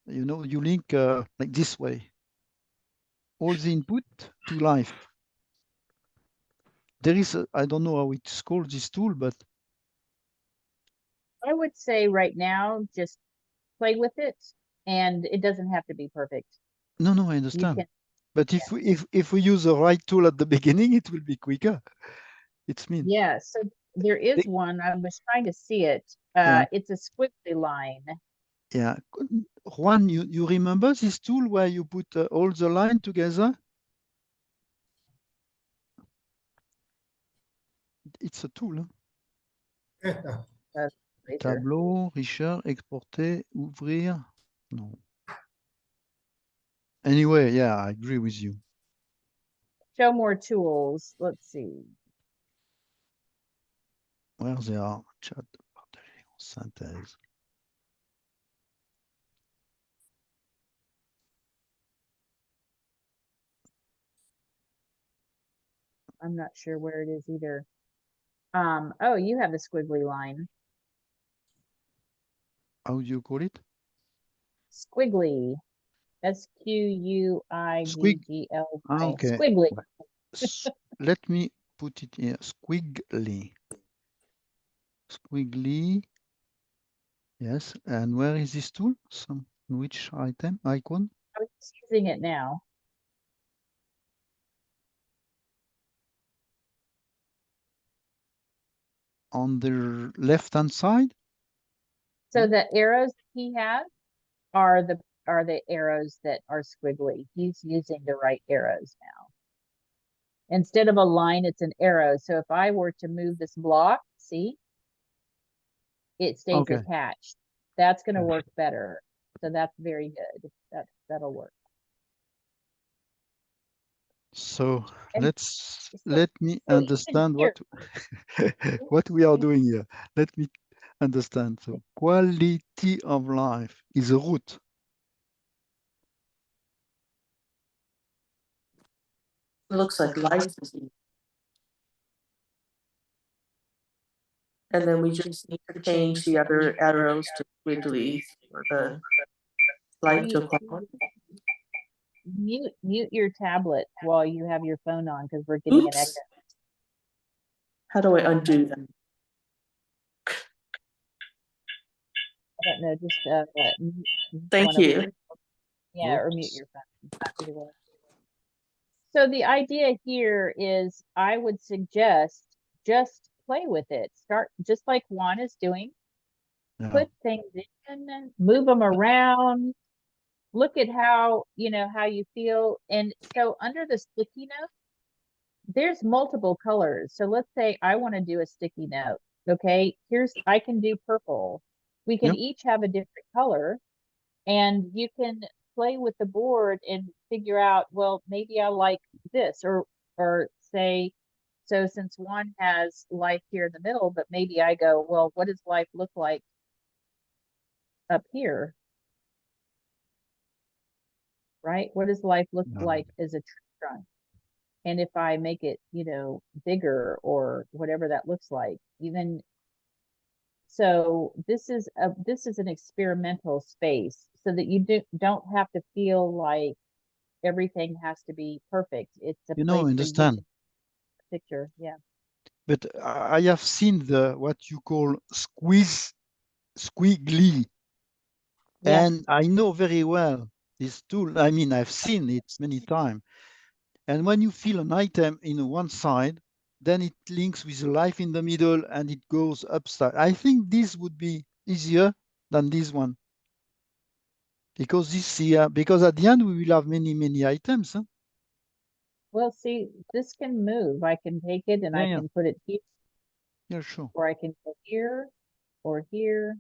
you know, you link like this way, all the input to live. There is, I don't know how it's called, this tool, but I would say right now, just play with it, and it doesn't have to be perfect. no, I You understand. can, But if we use the right tool at the beginning, it will be quicker. It's mean. yeah. So there is They- one. I was trying to see it. Yeah. It's a squiggly line. Yeah, Juan, you remember this tool where you put all the line together? It's a tool. Hein? Esta. Laser. Tableau, Richard, exporter, ouvrir. No. Anyway, yeah, I agree with you. Show more tools. Let's see. Where they are, chat, partager, synthèse. I'm not sure where it is either. Oh, you have a squiggly line. How do you call it? Squiggly. Squiggly. Okay. Squiggly. Let me put it here. Squiggly. Squiggly. Yes. And where is this tool? Which icon? I'm using it now. On the left-hand side? So the arrows he has are the arrows that are squiggly. He's using the right arrows now. Instead of a line, it's an arrow. So if I were to move this block, see, it stays Okay. attached. That's going to work better. So that's very good. That'll work. So And let me so even understand here- what we are doing here. Let me understand. So quality of life is a root. It looks like licensing. And then we just need to change the other arrows to squiggly for the Live to Mute, cloud. mute your tablet while you have your phone on because we're getting an echo. Oops. How do I undo that? I don't know, just mute Thank one of them. you. Yeah, or mute Oops. your phone. Either way. So the idea here is I would suggest just play with it. Start just like Juan is doing. Yeah. Put things in, move them around. Look at how, how you feel. And so under the sticky note, there's multiple colors. So let's say I want to do a sticky note. Okay, I can do purple. We can Yep. each have a different color and you can play with the board and figure out, well, maybe I like this or say, so since one has life here in the middle, but maybe I go, well, what does life look like up here? Right? What does life look No. like as a tree trunk? And if I make it, bigger or whatever that looks like, even so this is an experimental space so that you don't have to feel like everything has to be perfect. It's a You place know, for you to understand. picture. Yeah. But I have seen what you call squiggly, Yeah. and I know very well this tool. I mean, I've seen it many times. And when you fill an item in one side, then it links with a life in the middle and it goes upside. I think this would be easier than this one. Because this here, because at the end we will have many items. Huh? Well, see, this can move. I can take it and I Yeah. can put it here, Yeah, sure. or I can go here or here.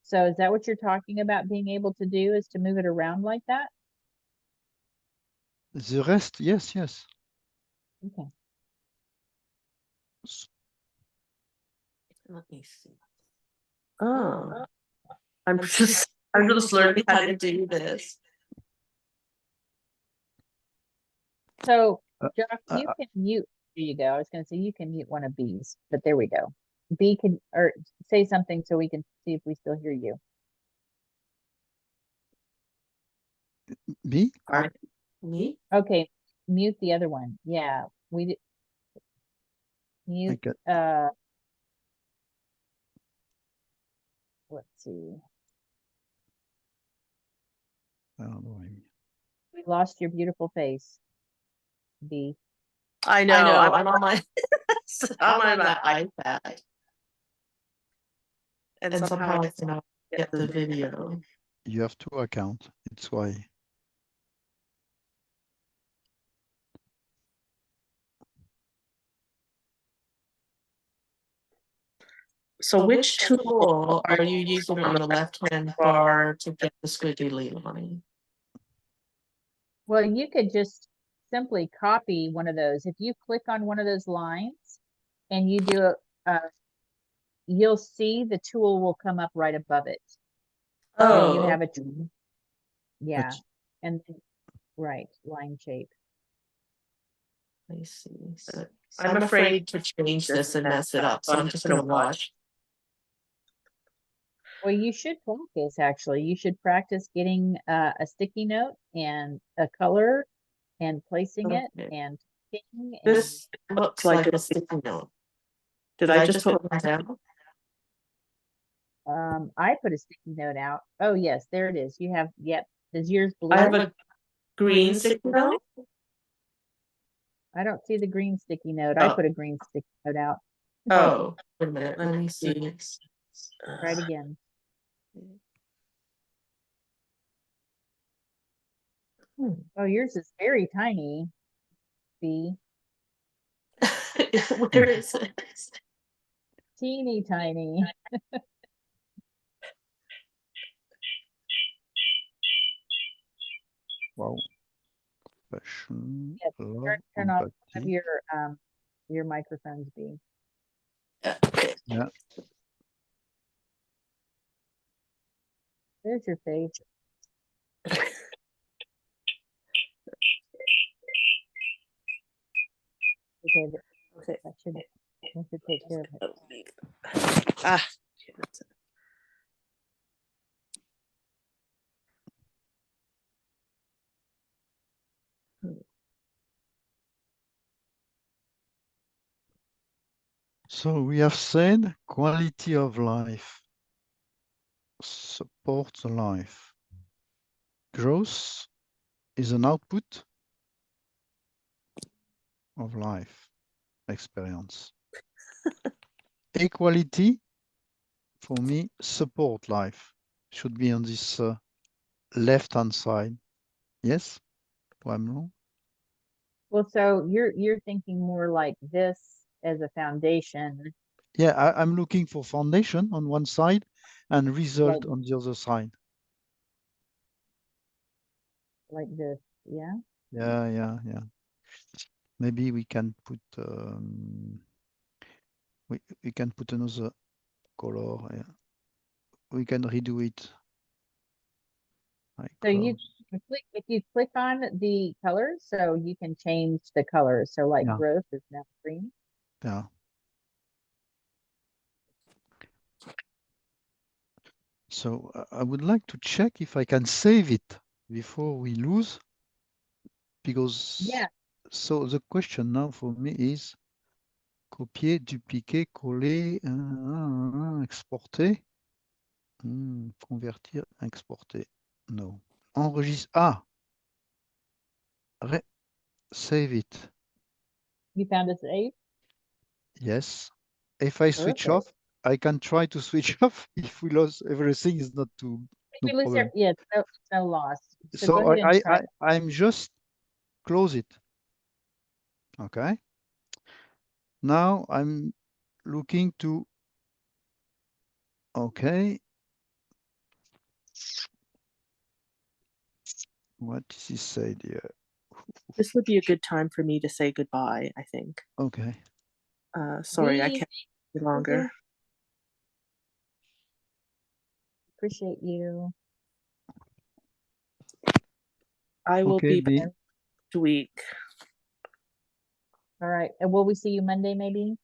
So is that what you're talking about being able to do, is to move it around like that? The rest, yes. Okay. Let me see. Oh, I'm just learning how to do this. So, Jacques, you can mute. There you go. I was going to say you can mute one of these, but there we go. B can, or say something so we can see if we still hear you. B? Me? Okay, mute the other one. Yeah, we did. Mute. Okay. Let's see. I don't know. We lost your beautiful face. B. I know. I'm on my I'm on my iPad, and somehow I cannot get the video. You have 2 accounts. It's why. So which tool are you using on the left-hand bar to get the squiggly line? Well, you could just simply copy one of those. If you click on one of those lines and you do you'll see the tool will come up right above it. Oh, you have a tool. Yeah. But And right, line shape. I see. So I'm afraid to change this and mess it up, so I'm just gonna watch. Well, you should practice, actually. You should practice getting a sticky note and a color and placing it and picking and This looks like a sticky note. Did I just put one down? I put a sticky note out. Oh yes, there it is. You have, yep. Is yours blue? I have a green sticky note. I don't see the green sticky note. I put a green sticky note out. Oh, wait a minute. Let me see. Try it again. Oh, yours is very tiny. B. Where is it? Teeny tiny. wow. Passion, Yes, love, turn off one of empathy. your microphones, B. Yeah. There's your face. Okay, that should take care of it. Ah. So we have said quality of life, support the life. Growth is an output of life experience. Equality, for me, support life. Should be on this left-hand side. Yes? Or I'm wrong? Well, so you're thinking more like this as a foundation, Yeah, I'm looking for foundation on one side and result Like- on the other side. like this. Yeah. Yeah. Maybe we can put we can put another color. Yeah. We can redo it. Like So if you click on the colors, so you can change the colors. So like Yeah. growth is now green. Yeah. So I would like to check if I can save it before we lose, because Yeah. so the question now for me is copier, dupliquer, coller, exporter, convertir, exporter. No. Enregistre. Save it. You found a save. Yes. If I switch Perfect. off, I can try to switch off. If we lose everything, is not too If no we lose problem. yeah, it's no loss. So So go ahead and try. I'm just close it. Okay. Now I'm looking to, okay. What does he say there? This would be a good time for me to say goodbye, I think. Okay. Sorry, I Bee, can't any longer. appreciate you. I will Okay, be B. back next week. All right. And will we see you Monday maybe?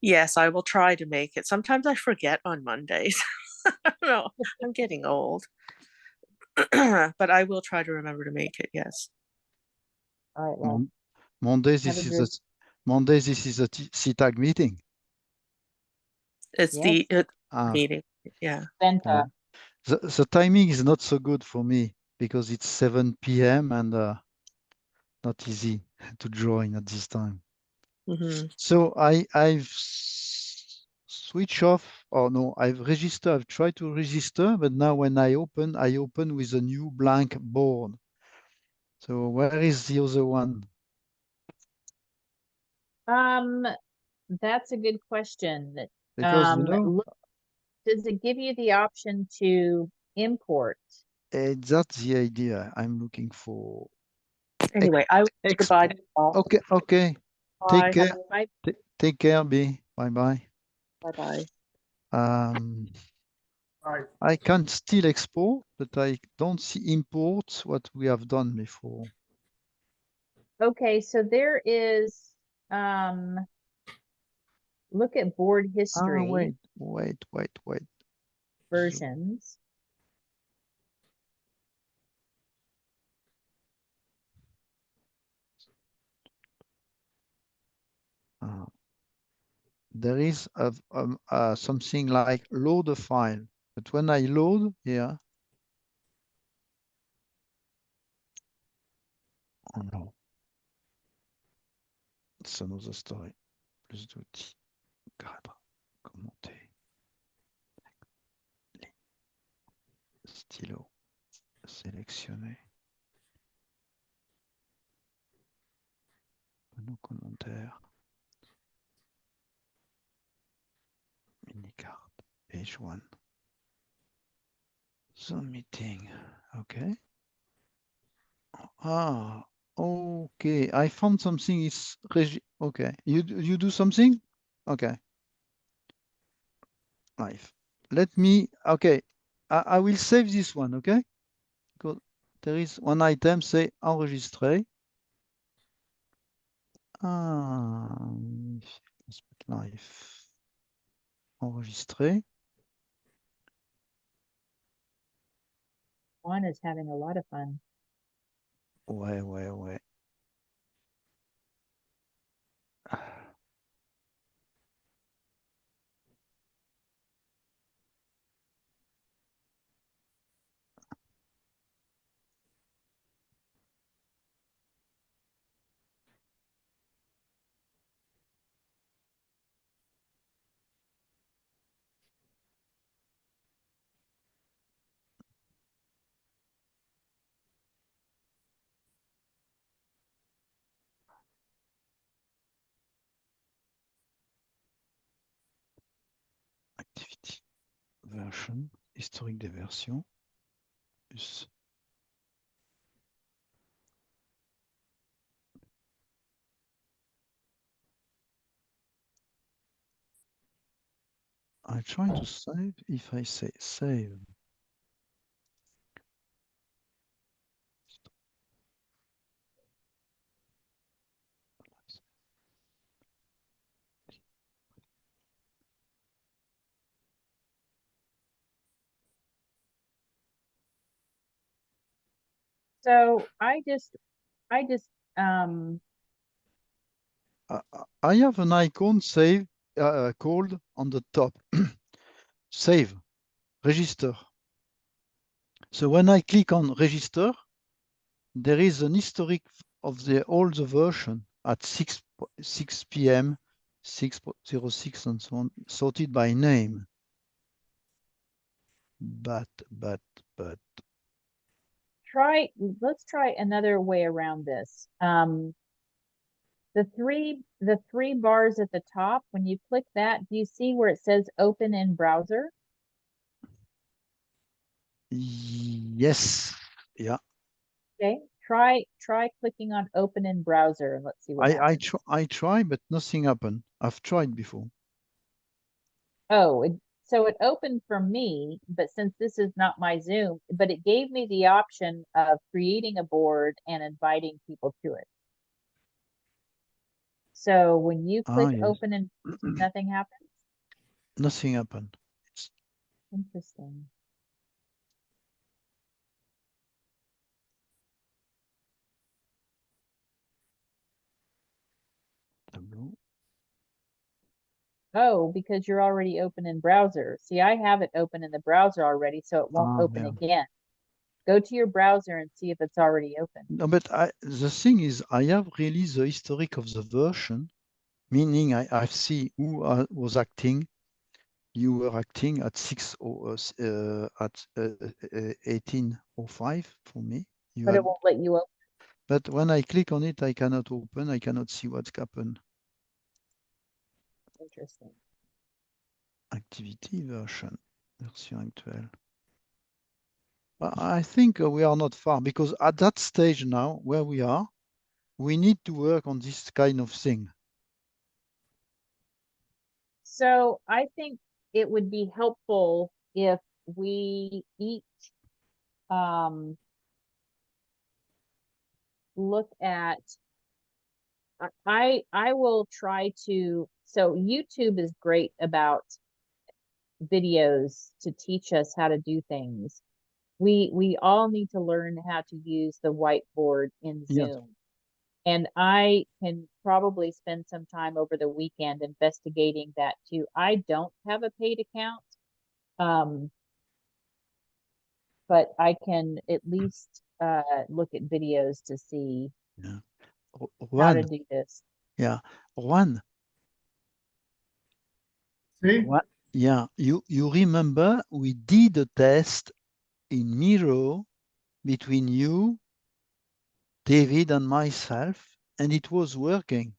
Yes, I will try to make it. Sometimes I forget on Mondays. I don't know. I'm getting old. But I will try to remember to make it, yes. All right, well, Monday, have this a is good Monday, this is a CTAG meeting. It's Yes. the Ah, meeting. Yeah. Venta. the timing is not so good for me because it's 7 p.m. and not easy to join at this time. Hmm. So I've switched off, or no, I've registered, I've tried to register, but now when I open with a new blank board. So where is the other one? That's a good question. Because Does it give you the option to import? that's the idea I'm looking for. Anyway, I will say goodbye to you all. Okay. Bye. Take care. Bye. Take care, B. Bye. Bye-bye. I can still export, but I don't see import what we have done before. Okay, so there is look at board history Wait. versions. There is something like load a file, but when I load here, oh no, it's another story. Plus d'outils, cadre, commenter, stylo, sélectionner, panneau commentaire, mini-carte, page 1. Zoom meeting, okay. Okay. I found something. It's okay. You do something? Okay. Live. Let me. Okay. I will save this one. Okay. Because there is one item say enregistrer. Let's put live. Enregistrer. Juan is having a lot of fun. Ouais. Activity version, historique des versions. Plus. I try to save. If I say save, So I just I have an icon save called on the top. Save, register. So when I click on register, there is an historic of all the version at 6 p.m., 6.06 and so on, sorted by name. But let's try another way around this. The three bars at the top, when you click that, do you see where it says open in browser? yes, yeah. Okay, try clicking on open in browser and let's see what happens. I try, but nothing happened. I've tried before. Oh, so it opened for me, but since this is not my Zoom, but it gave me the option of creating a board and inviting people to it. So when you click Yes. open and nothing happens? Nothing happened. It's Interesting. tableau. Oh, because you're already open in browser. See, I have it open in the browser already, so it won't open Yeah. again. Go to your browser and see if it's already open. No, but the thing is, I have really the historic of the version, meaning I see who was acting. You were acting at 18:05 for me. But it won't let you open. But when I click on it, I cannot open. I cannot see what's happened. Interesting. Activity version actuelle. I think we are not far because at that stage now where we are, we need to work on this kind of thing. So I think it would be helpful if we each look at I will try to, so YouTube is great about videos to teach us how to do things. We all need to learn how to use the whiteboard in Yes. Zoom. And I can probably spend some time over the weekend investigating that too. I don't have a paid account. But I can at least look at videos to see how to do this. Yeah, Juan. Sí, Yeah, you remember we did a test in Miro between you, David, and myself, and it was working.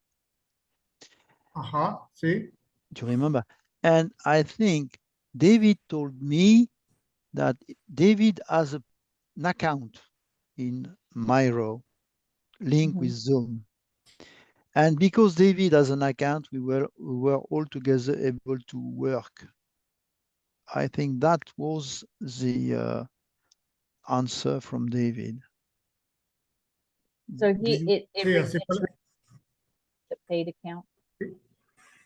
ajá, sí. Do you remember? And I think David told me that David has an account in Miro, link with Zoom. And because David has an account, we were all together able to work. I think that was the answer from David. So it Sí, así fue. the paid account.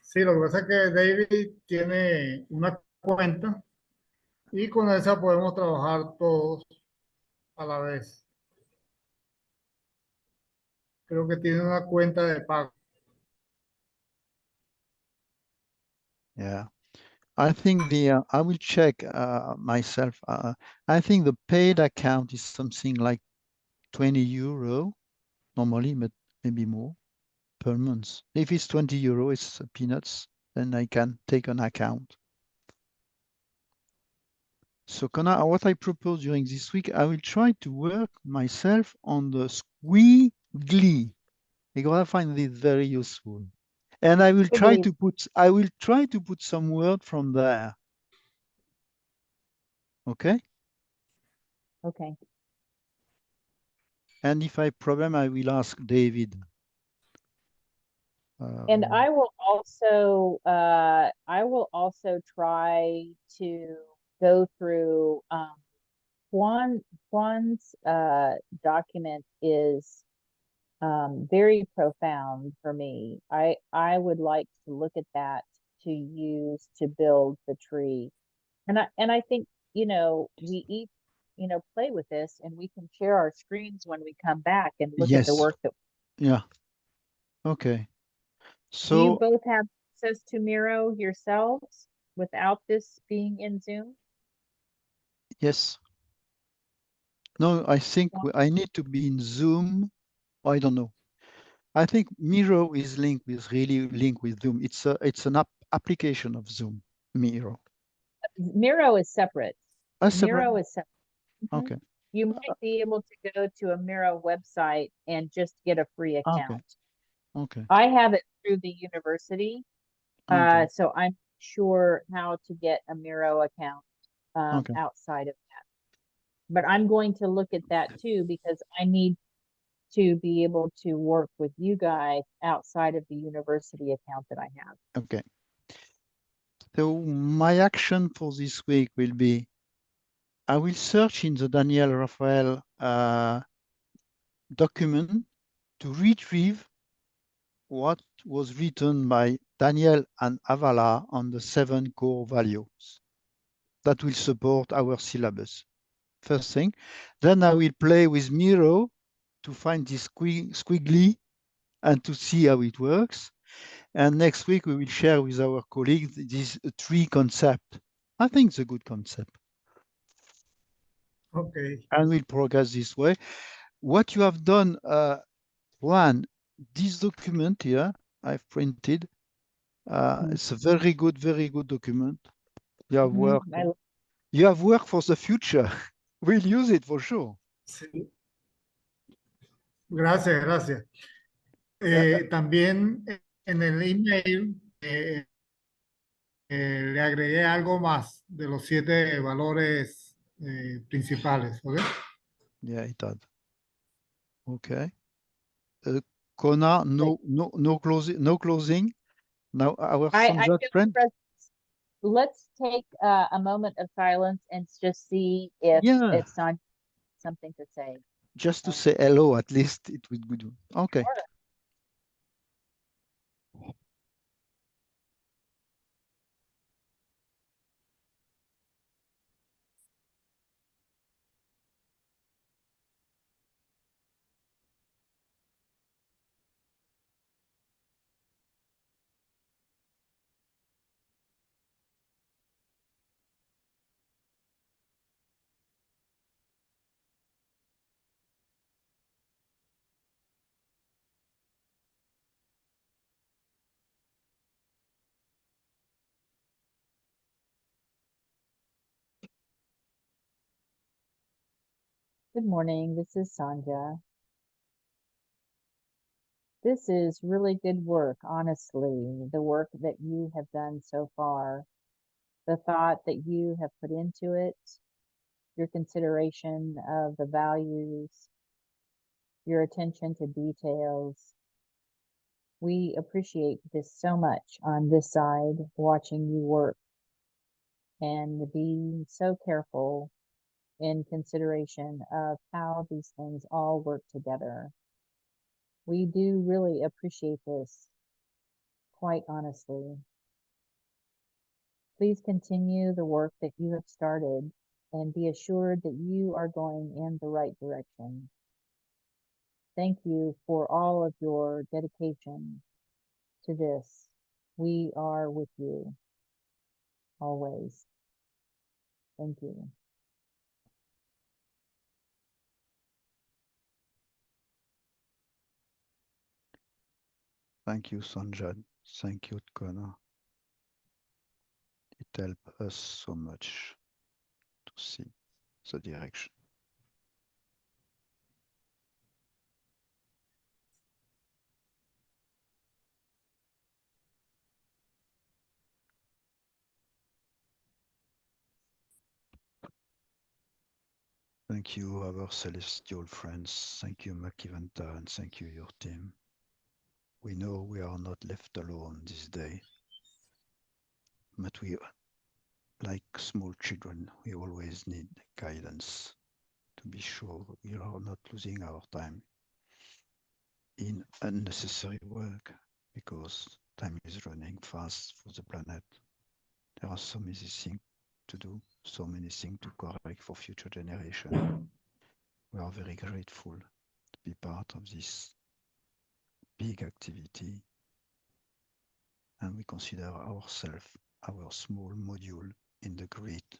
Sí, lo que pasa es que David tiene una cuenta y con esa podemos trabajar todos a la vez. Creo que tiene una cuenta de pago. Yeah, I think I will check myself. I think the paid account is something like 20 euro normally, but maybe more per month. If it's 20 euro, it's peanuts. Then I can take an account. So Kona, what I propose during this week, I will try to work myself on the squiggly, because I find this very useful. And I will try to put some word from there. Okay. Okay. And if I have problem, I will ask David. And I will also try to go through Juan's document is very profound for me. I would like to look at that to use to build the tree. And I think, we each, play with this and we can share our screens when we come back and look at the Yes. work that. Yeah. Okay. Do you So both have access to Miro yourselves without this being in Zoom? yes. No, I think I need to be in Zoom. I don't know. I think Miro is linked with Zoom. It's an application of Zoom. Miro. Miro is separate. Separate. Miro is separate. Mhm. Okay. You might be able to go to a Miro website and just get a free account. Okay. I have it through the university, Okay. so I'm sure how to get a Miro account Okay. outside of that. But I'm going to look at that too because I need to be able to work with you guys outside of the university account that I have. Okay. So my action for this week will be, I will search in the Daniel Raphael document to retrieve what was written by Daniel and Avala on the 7 core values that will support our syllabus. First thing. Then I will play with Miro to find this squiggly and to see how it works. And next week, we will share with our colleagues this tree concept. I think it's a good concept. Okay. And we'll progress this way. What you have done, Juan, this document here, I've printed. It's a very good document. You have work. You have work for the future. We'll use it for sure. Sí. Gracias, gracias. También en el email le agregué algo más de los 7 valores principales. ¿Ok? Yeah, it had. Okay. Kona, no closing. Now our Sanjat friend. Let's take a moment of silence and just see if it's not something to say. Just to say hello, at least it would be good. Okay. Sure. Good morning. This is Sanja. This is really good work, honestly, the work that you have done so far, the thought that you have put into it, your consideration of the values, your attention to details. We appreciate this so much on this side, watching you work and being so careful in consideration of how these things all work together. We do really appreciate this, quite honestly. Please continue the work that you have started and be assured that you are going in the right direction. Thank you for all of your dedication to this. We are with you always. Thank you. Thank you, Sanjad. Thank you, Kona. It helped us so much to see the direction. Thank you, our celestial friends. Thank you, Makivanta, and thank you, your team. We know we are not left alone this day, but we, like small children, we always need guidance to be sure we are not losing our time in unnecessary work, because time is running fast for the planet. There are so many things to do, so many things to correct for future generations. We are very grateful to be part of this big activity, and we consider ourselves our small module in the great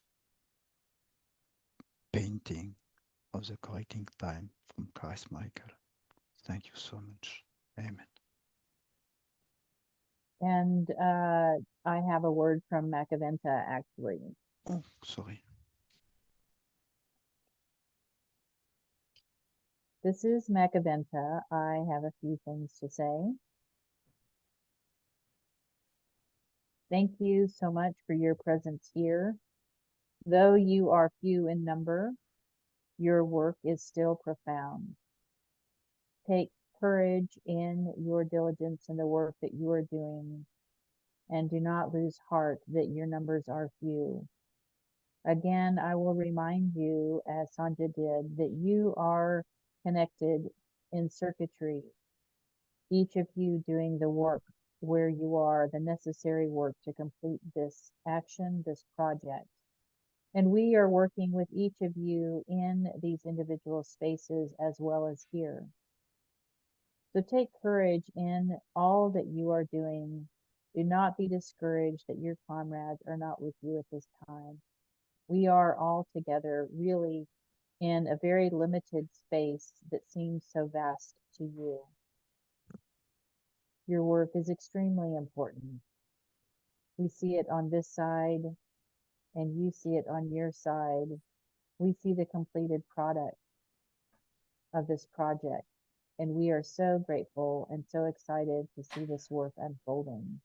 painting of the correcting time from Christ Michael. Thank you so much. Amen. And I have a word from Macaventa, actually. Oh, sorry. This is Macaventa. I have a few things to say. Thank you so much for your presence here. Though you are few in number, your work is still profound. Take courage in your diligence in the work that you are doing, and do not lose heart that your numbers are few. Again, I will remind you, as Sanja did, that you are connected in circuitry, each of you doing the work where you are, the necessary work to complete this action, this project. And we are working with each of you in these individual spaces as well as here. So take courage in all that you are doing. Do not be discouraged that your comrades are not with you at this time. We are all together really in a very limited space that seems so vast to you. Your work is extremely important. We see it on this side, and you see it on your side. We see the completed product of this project, and we are so grateful and so excited to see this work unfolding.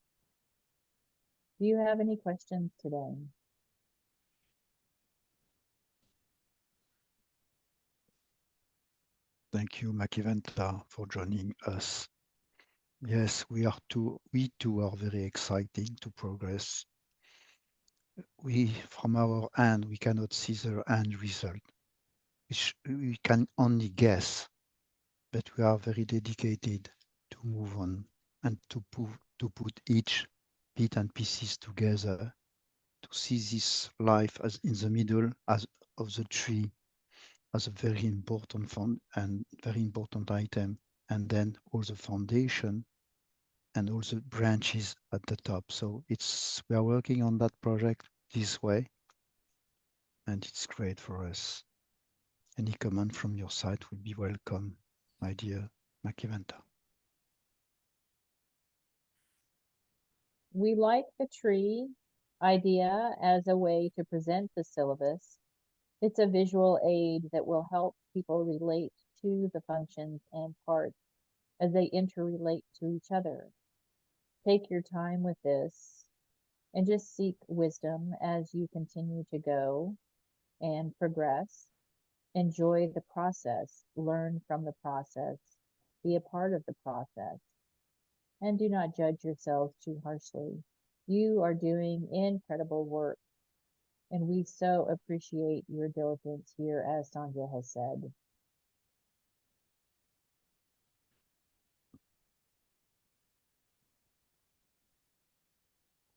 Do you have any questions today? Thank you, Makiventa, for joining us. Yes, we too are very excited to progress. From our end, we cannot see the end result, which we can only guess, but we are very dedicated to move on and to put each bit and pieces together to see this life as in the middle as of the tree as a very important item, and then all the foundation and all the branches at the top. So we are working on that project this way, and it's great for us. Any comment from your side would be welcome, my dear Makiventa. We like the tree idea as a way to present the syllabus. It's a visual aid that will help people relate to the functions and parts as they interrelate to each other. Take your time with this and just seek wisdom as you continue to go and progress. Enjoy the process, learn from the process, be a part of the process, and do not judge yourselves too harshly. You are doing incredible work, and we so appreciate your diligence here, as Sanja has said.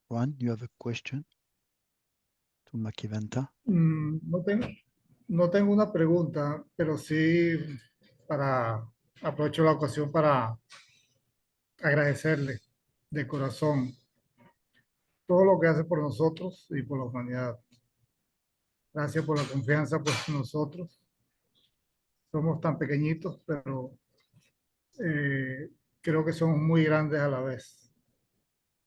Juan, you have a question to Makiventa? No tengo una pregunta, pero sí aprovecho la ocasión para agradecerle de corazón todo lo que hace por nosotros y por la humanidad. Gracias por la confianza puesta en nosotros. Somos tan pequeñitos, pero creo que somos muy grandes a la vez.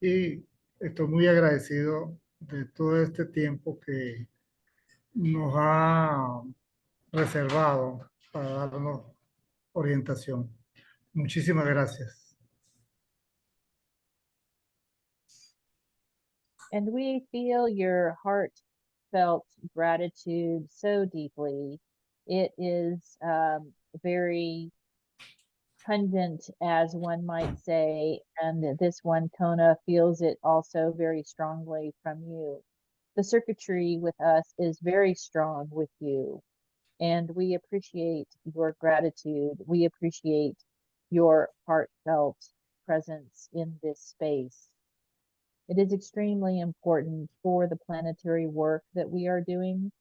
Y estoy muy agradecido de todo este tiempo que nos ha reservado para darnos orientación. Muchísimas gracias. And we feel your heartfelt gratitude so deeply It is very pungent, as one might say, and this one, Kona, feels it also very strongly from you. The circuitry with us is very strong with you, and we appreciate your gratitude. We appreciate your heartfelt presence in this space. It is extremely important for the planetary work that we are doing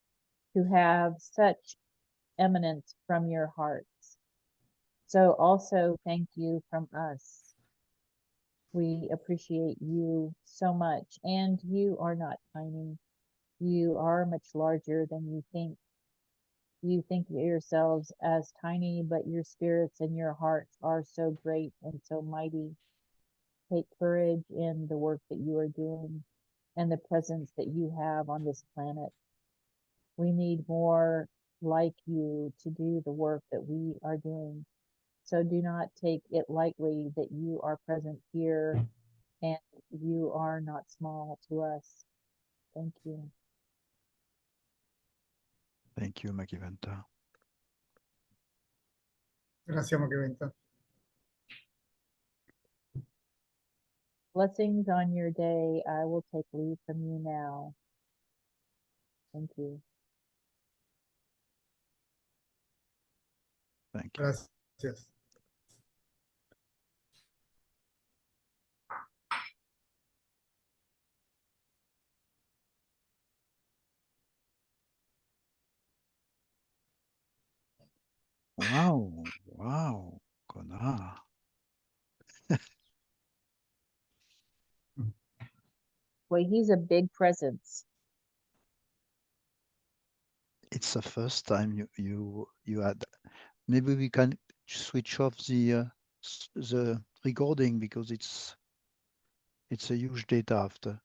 to have such eminence from your hearts. So also thank you from us. We appreciate you so much, and you are not tiny. You are much larger than you think. You think yourselves as tiny, but your spirits and your hearts are so great and so mighty. Take courage in the work that you are doing and the presence that you have on this planet. We need more like you to do the work that we are doing. So do not take it lightly that you are present here and you are not small to us. Thank you. Thank you, Makiventa. Gracias, Maquiventa. Blessings on your day. I will take leave from you now. Thank you. Thank you. Gracias. Wow, wow, Kona. Well, he's a big presence. It's the first time you had. Maybe we can switch off the recording because it's a huge data after.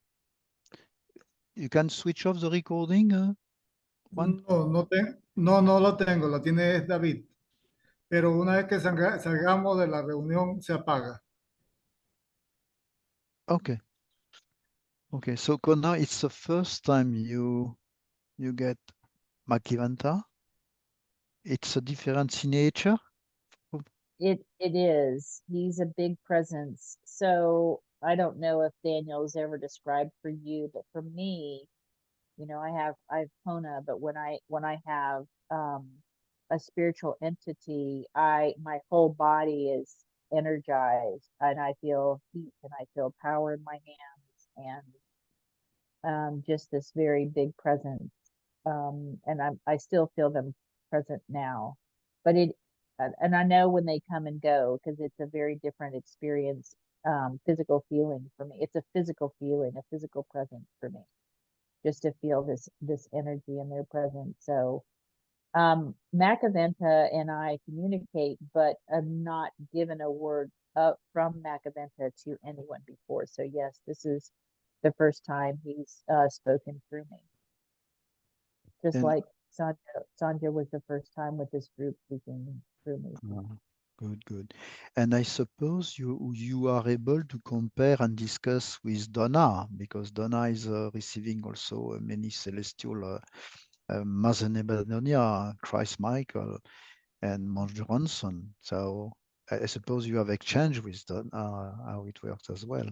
You can switch off the recording, Juan? No lo tengo, lo tiene David. Pero una vez que salgamos de la reunión, se apaga. Okay. Okay, so Kona, it's the first time you get Makiventa. It's a difference in nature. It is. He's a big presence. So I don't know if Daniel's ever described for you, but for me, you know, I've Kona, but when I have a spiritual entity, my whole body is energized and I feel heat and I feel power in my hands and just this very big presence. And I still feel them present now, but and I know when they come and go because it's a very different experience, physical feeling for me. It's a physical feeling, a physical presence for me, just to feel this energy in their presence. So Macaventa and I communicate, but I'm not given a word up from Macaventa to anyone before. So yes, this is the first time he's spoken through me. Just And- like Sandra was the first time with this group speaking through me. Good. And I suppose you are able to compare and discuss with Donna, because Donna is receiving also many celestial Mazenebadonia, Christ Michael, and Monge Johnson. So I suppose you have exchange with Donna, how it works as well.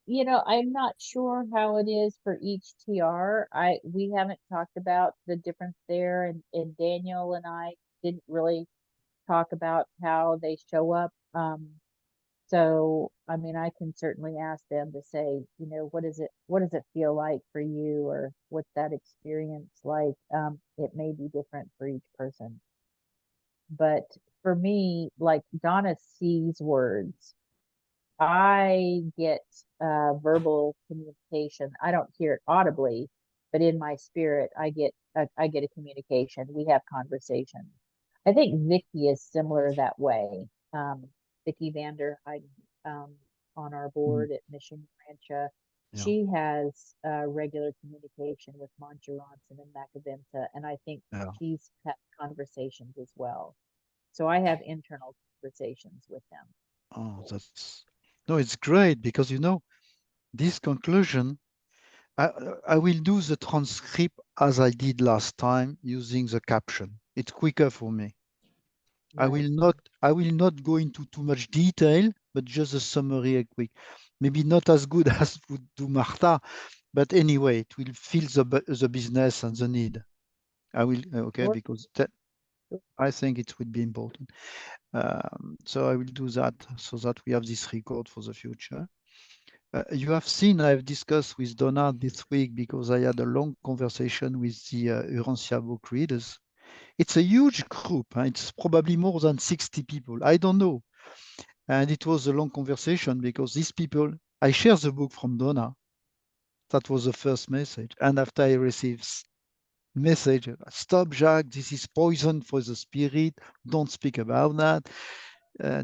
You know, I'm not sure how it is for each TR. We haven't talked about the difference there, and Daniel and I didn't really talk about how they show up. So I mean, I can certainly ask them to say, you know, what does it feel like for you, or what's that experience like? It may be different for each person, but for me, like Donna sees words. I get verbal communication. I don't hear it audibly, but in my spirit, I get a communication. We have conversation. I think Vicky is similar that way. Vicky Vander on our board at Mission Rancha. Yeah. She has regular communication with Moncheronson and Macaventa, and I think she's had conversations as well. So I have internal conversations with them. Oh, it's great because this conclusion, I will do the transcript as I did last time, using the caption. It's quicker for me. I Right. will not go into too much detail, but just a summary, a quick. Maybe not as good as would do Marta, but anyway, it will fill the business and the need. I will, okay, Sure. because that, I think it would be important. So I will do that so that we have this record for the future. You have seen I've discussed with Donna this week because I had a long conversation with the Urantia book readers. It's a huge group. It's probably more than 60 people. I don't know. And it was a long conversation because these people, I share the book from Donna. That was the first message. And after I received message, stop, Jacques, this is poison for the spirit. Don't speak about that.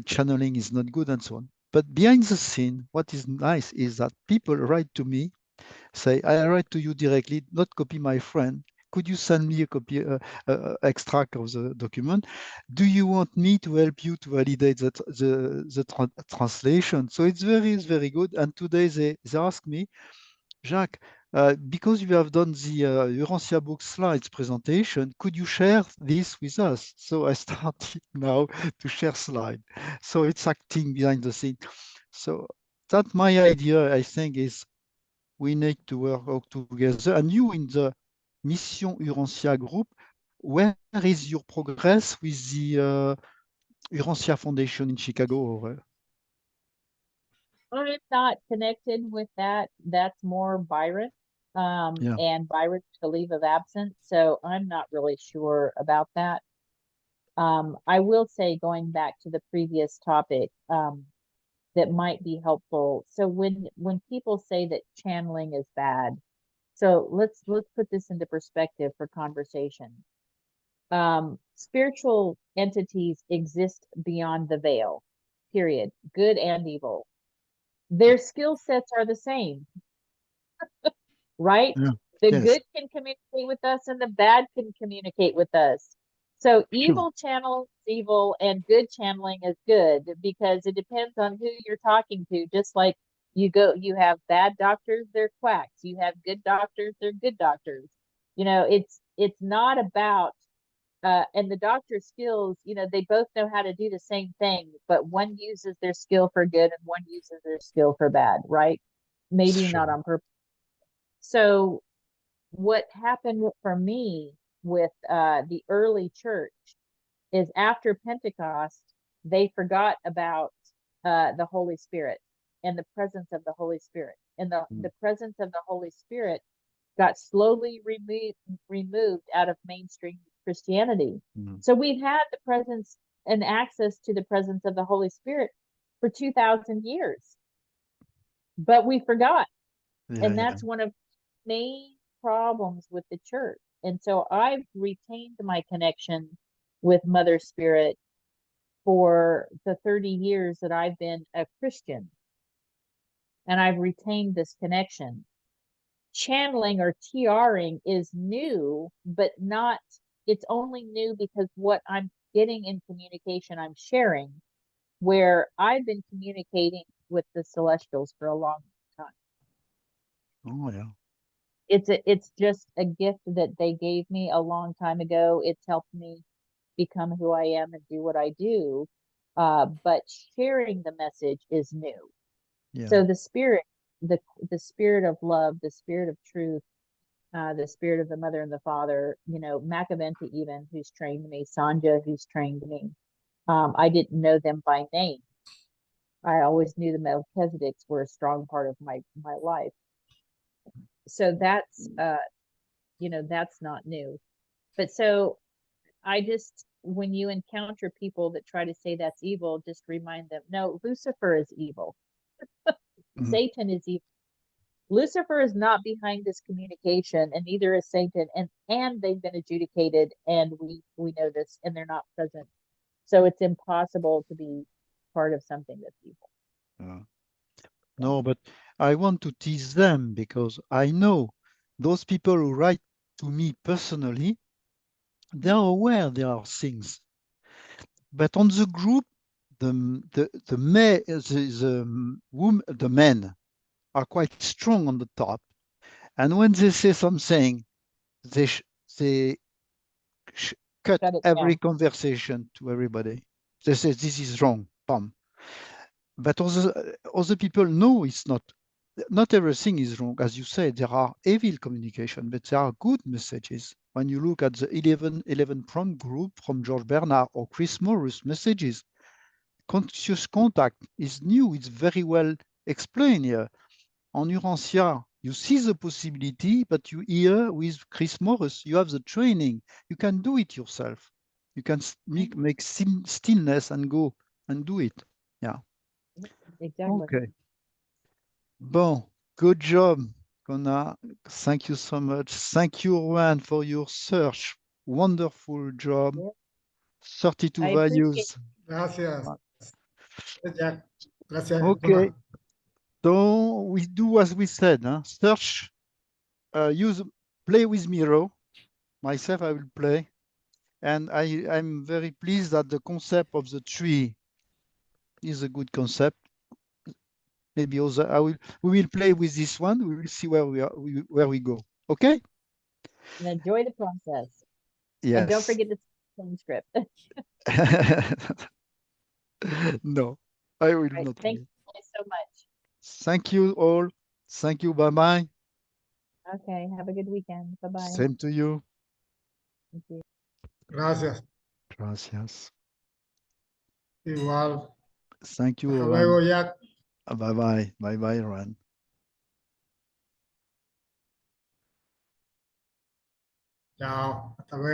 Channeling is not good and so on. But behind the scene, what is nice is that people write to me, say, I write to you directly, not copy my friend. Could you send me a copy, extract of the document? Do you want me to help you to validate the translation? So it's very good. And today they ask me, Jacques, because you have done the Urantia book slides presentation, could you share this with us? So I started now to share slide. So it's acting behind the scene. So that my idea, I think, is we need to work together. And you in the Mission Urantia group, where is your progress with the Urantia Foundation in Chicago? Or, I'm not connected with that. That's more Byron. yeah. And Byron's a leave of absence, so I'm not really sure about that. I will say, going back to the previous topic, that might be helpful. So when people say that channeling is bad, so let's put this into perspective for conversation. Spiritual entities exist beyond the veil, period, good and evil. Their skill sets are the same, right? Yeah. The Yes, good can communicate with us and the bad can communicate with us. So sure. evil channel is evil and good channeling is good because it depends on who you're talking to. Just like you have bad doctors, they're quacks. You have good doctors, they're good doctors. It's not about and the doctor's skills, they both know how to do the same thing, but one uses their skill for good and one uses their skill for bad, right? Maybe not Sure. on purpose. So what happened for me with the early church is after Pentecost, they forgot about the Holy Spirit and the presence of the Holy Spirit. And the presence of the Holy Spirit got slowly removed out of mainstream Christianity. Mm. So we've had the presence and access to the presence of the Holy Spirit for 2,000 years, but we forgot. Yeah, And yeah. that's one of the main problems with the church. And so I've retained my connection with Mother Spirit for the 30 years that I've been a Christian. And I've retained this connection. Channeling or TRing is new, but not, it's only new because what I'm getting in communication, I'm sharing, where I've been communicating with the celestials for a long time. Oh, yeah. It's just a gift that they gave me a long time ago. It's helped me become who I am and do what I do. But sharing the message is new. Yeah. So the spirit of love, the spirit of truth, the spirit of the mother and the father, Macaventa even, who's trained me, Sanja, who's trained me. I didn't know them by name. I always knew the Melchizedeks were a strong part of my life. So that's that's not new. But so I just, when you encounter people that try to say that's evil, just remind them, no, Lucifer is evil. Mhm. Satan is evil. Lucifer is not behind this communication, and neither is Satan, and they've been adjudicated, and we know this, and they're not present. So it's impossible to be part of something that's evil. Yeah. No, but I want to tease them because I know those people who write to me personally, they are aware there are things. But on the group, the men are quite strong on the top. And when they say something, they cut Shut it every down. conversation to everybody. They say this is wrong. Bam. But other people know it's not. Not everything is wrong. As you say, there are evil communication, but there are good messages. When you look at the 11 prompt group from George Bernard or Chris Morris messages, conscious contact is new. It's very well explained here. On Urantia, you see the possibility, but you hear with Chris Morris, you have the training. You can do it yourself. You can make stillness and go and do it. Yeah. Exactly. Okay. Bon, good job, Kona. Thank you so much. Thank you, Juan, for your search. Wonderful job. Yep. 32 I appreciate values. Gracias, Jack. Gracias, Okay. Kona. So we do as we said, huh? Search, play with Miro. Myself, I will play. And I'm very pleased that the concept of the tree is a good concept. Maybe also we will play with this one. We will see where we go. Okay? and enjoy the process. And don't Yes. forget the transcript. No, I will Right. not. Thank you guys so much. Thank you all. Thank you. Bye bye. Okay. Have a good weekend. Bye bye. Same to you. Thank you. Gracias. Gracias. Igual. Thank you, Hasta Juan. luego, Jack. Bye bye. Bye bye, Juan. Chao. Hasta luego.